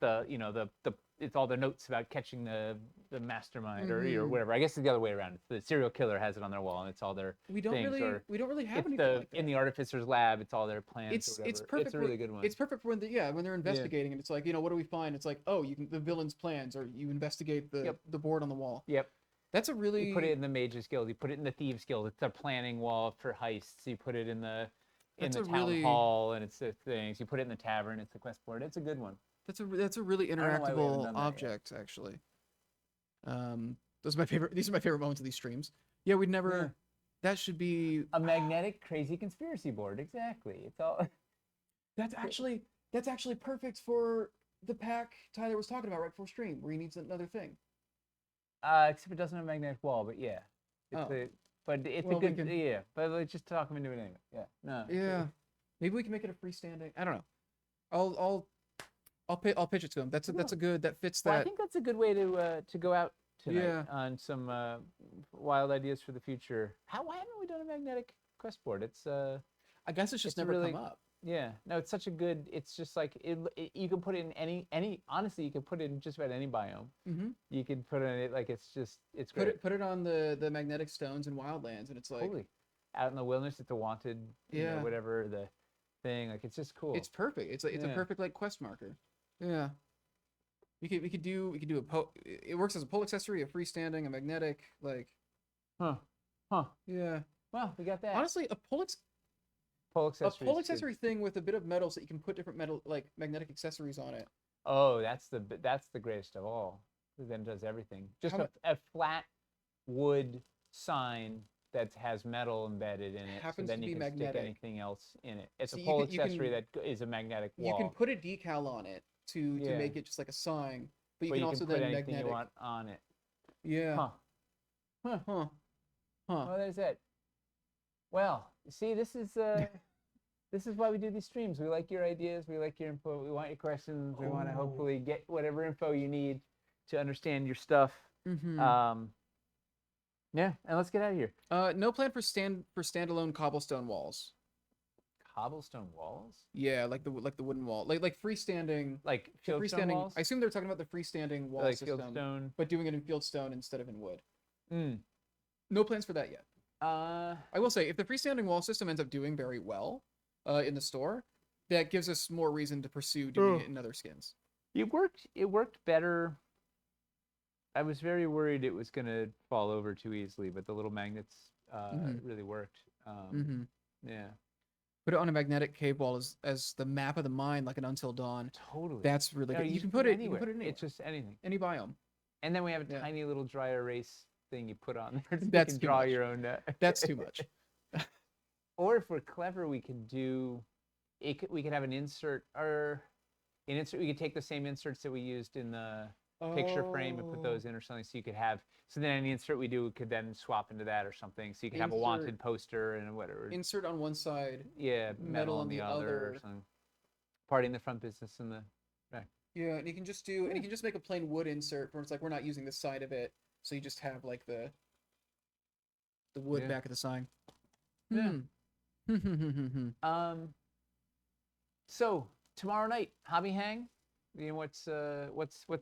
it's all the notes about catching the mastermind or whatever. I guess it's the other way around. It's the serial killer has it on their wall, and it's all their We don't things. Or really have it's anything like that. in the artificer's lab, it's all their plans. It's or whatever. perfect. It's a really good one. It's perfect when when they're investigating and it's like, what do we find? It's like, oh, the villain's plans, or you investigate the board on the wall. Yep. That's a really You put it in the Mage's Guild. You put it in the Thieves Guild. It's their planning wall for heists. You put it in the town hall, and it's the things. You put it in the tavern. It's the quest board. It's a good one. That's a really know why we haven't interactable done that object, actually. Those are my favorite. These are my favorite moments of these streams. Yeah, we'd never. Yeah. That should be A magnetic crazy conspiracy board. Exactly. It's all. That's actually perfect for the pack Tyler was talking about right before stream, where he needs another thing. Except it doesn't have a magnetic wall, but yeah. It's but it's Well, a good yeah. But let's just talk him into it anyway. Yeah. No. Yeah, maybe we can make it a freestanding. I don't know. I'll pitch it to him. That fits Well, that. I think that's a good way to go out tonight Yeah. on some wild ideas for the future. Why haven't we done a magnetic quest board? It's I guess it's just it's never really- come up. yeah. No, it's such a good. It's just like you can put it in any. Honestly, you can put it in just about any biome. Mm-hmm. You can put it in it like it's great. Put it on the magnetic stones in Wildlands, and it's like Holy. out in the wilderness. It's a wanted, Yeah. whatever the thing. Like it's just cool. It's perfect. It's a Yeah. perfect like quest marker. Yeah. We could do a pole. It works as a pole accessory, a freestanding, a magnetic. Like, Huh. Huh. yeah. Well, we got that. Honestly, Pole a accessory. pole accessory thing with a bit of metal, so you can put different metal like magnetic accessories on it. Oh, that's the greatest of all. It then does everything. Just How a flat wood sign that has metal embedded in it, so Happens then to you be can stick magnetic. anything else in it. It's So a you pole can- you accessory can- that is a magnetic You wall. can put a decal on it to Yeah. make it just like a sign, but you but can you also can put then anything magnetic. you want on it. Yeah. Huh. Huh. Huh. Huh. Well, there's it. Well, see, this is why we do these streams. We like your ideas. We like your input. We want your questions. We want to Oh. hopefully get whatever info you need to understand your stuff. Mm-hmm. Yeah, and let's get out of here. No plan for standalone cobblestone walls. Cobblestone walls, Yeah, like the wooden wall, like freestanding. like The fieldstone freestanding. walls, I assume they're talking about the freestanding wall like system, fieldstone. but doing it in fieldstone instead of in wood. Mm. No plans for that yet. Uh, I will say, if the freestanding wall system ends up doing very well, in the store, that gives us more reason to pursue doing it in other skins. it worked. It worked better. I was very worried it was gonna fall over too easily, but the little magnets really worked. Mm-hmm. Yeah, Put it on a magnetic cave wall as the map of the mine, like an Until Dawn. totally. That's really No, good. You can just put it. You anywhere. can put it anywhere. It's just anything. Any biome. And then we have a Yeah. tiny little dry erase thing you put on there. So you That's can too draw much. your own. That's too much. Or if we're clever, we can do. We could have an insert or an insert. We could take the same inserts that we used in the picture frame and put those in or something, so you could have. So then any insert we do could then swap into that or something. So you could have a wanted Insert- poster and whatever. Insert on one side. Yeah, metal on the other or other. something. Party in the front, business in the back. Yeah, and you can just do, and you can just make a plain wood insert where it's like we're not using the side of it, so you just have like the wood Yeah. back of the sign. Yeah. Hmm. So tomorrow night, hobby hang. You know what's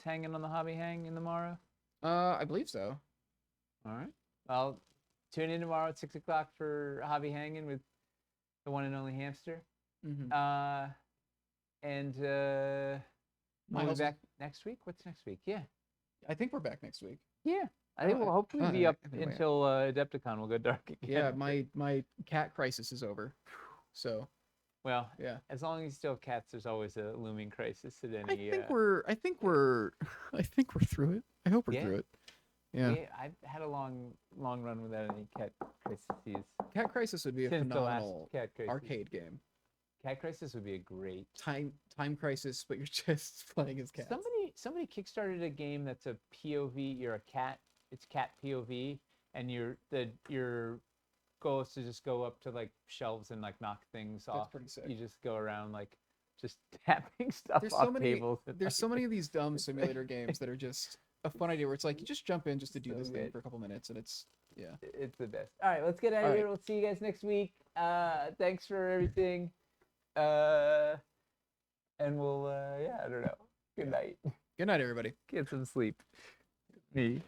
hanging on the hobby hang in tomorrow? I believe so. All right. Well, tune in tomorrow at 6 o'clock for hobby hanging with the one and only hamster. Mm-hmm. And we'll be Miles- back next week. What's next week? Yeah. I think we're back next week. Yeah. I think we'll hopefully be up anyway. until Adepticon will go dark again. Yeah, my cat crisis is over. So Well, yeah, as long as you still have cats, there's always a looming crisis at I any. think we're through it. I hope we're Yeah. through it. Yeah, I've had a long run without any cat crises. Cat Crisis would be a Since the last phenomenal cat crisis. arcade game. Cat crisis would be a great. Time Crisis, but you're just playing as cats. Somebody kickstarted a game that's a POV. You're a cat. It's cat POV, and your goal is to just go up to like shelves and like knock things That's off. pretty sick. You just go around like just tapping stuff There's off so many. tables. and, There's like, so many of these dumb simulator games that are just a fun idea where it's like you just jump in just to do So this thing good. for a couple minutes and it's yeah. It's the best. All right, let's get out of All here. right. We'll see you guys next week. Thanks for everything. And we'll I don't know. Good night. Good night, everybody. Get some sleep. Me.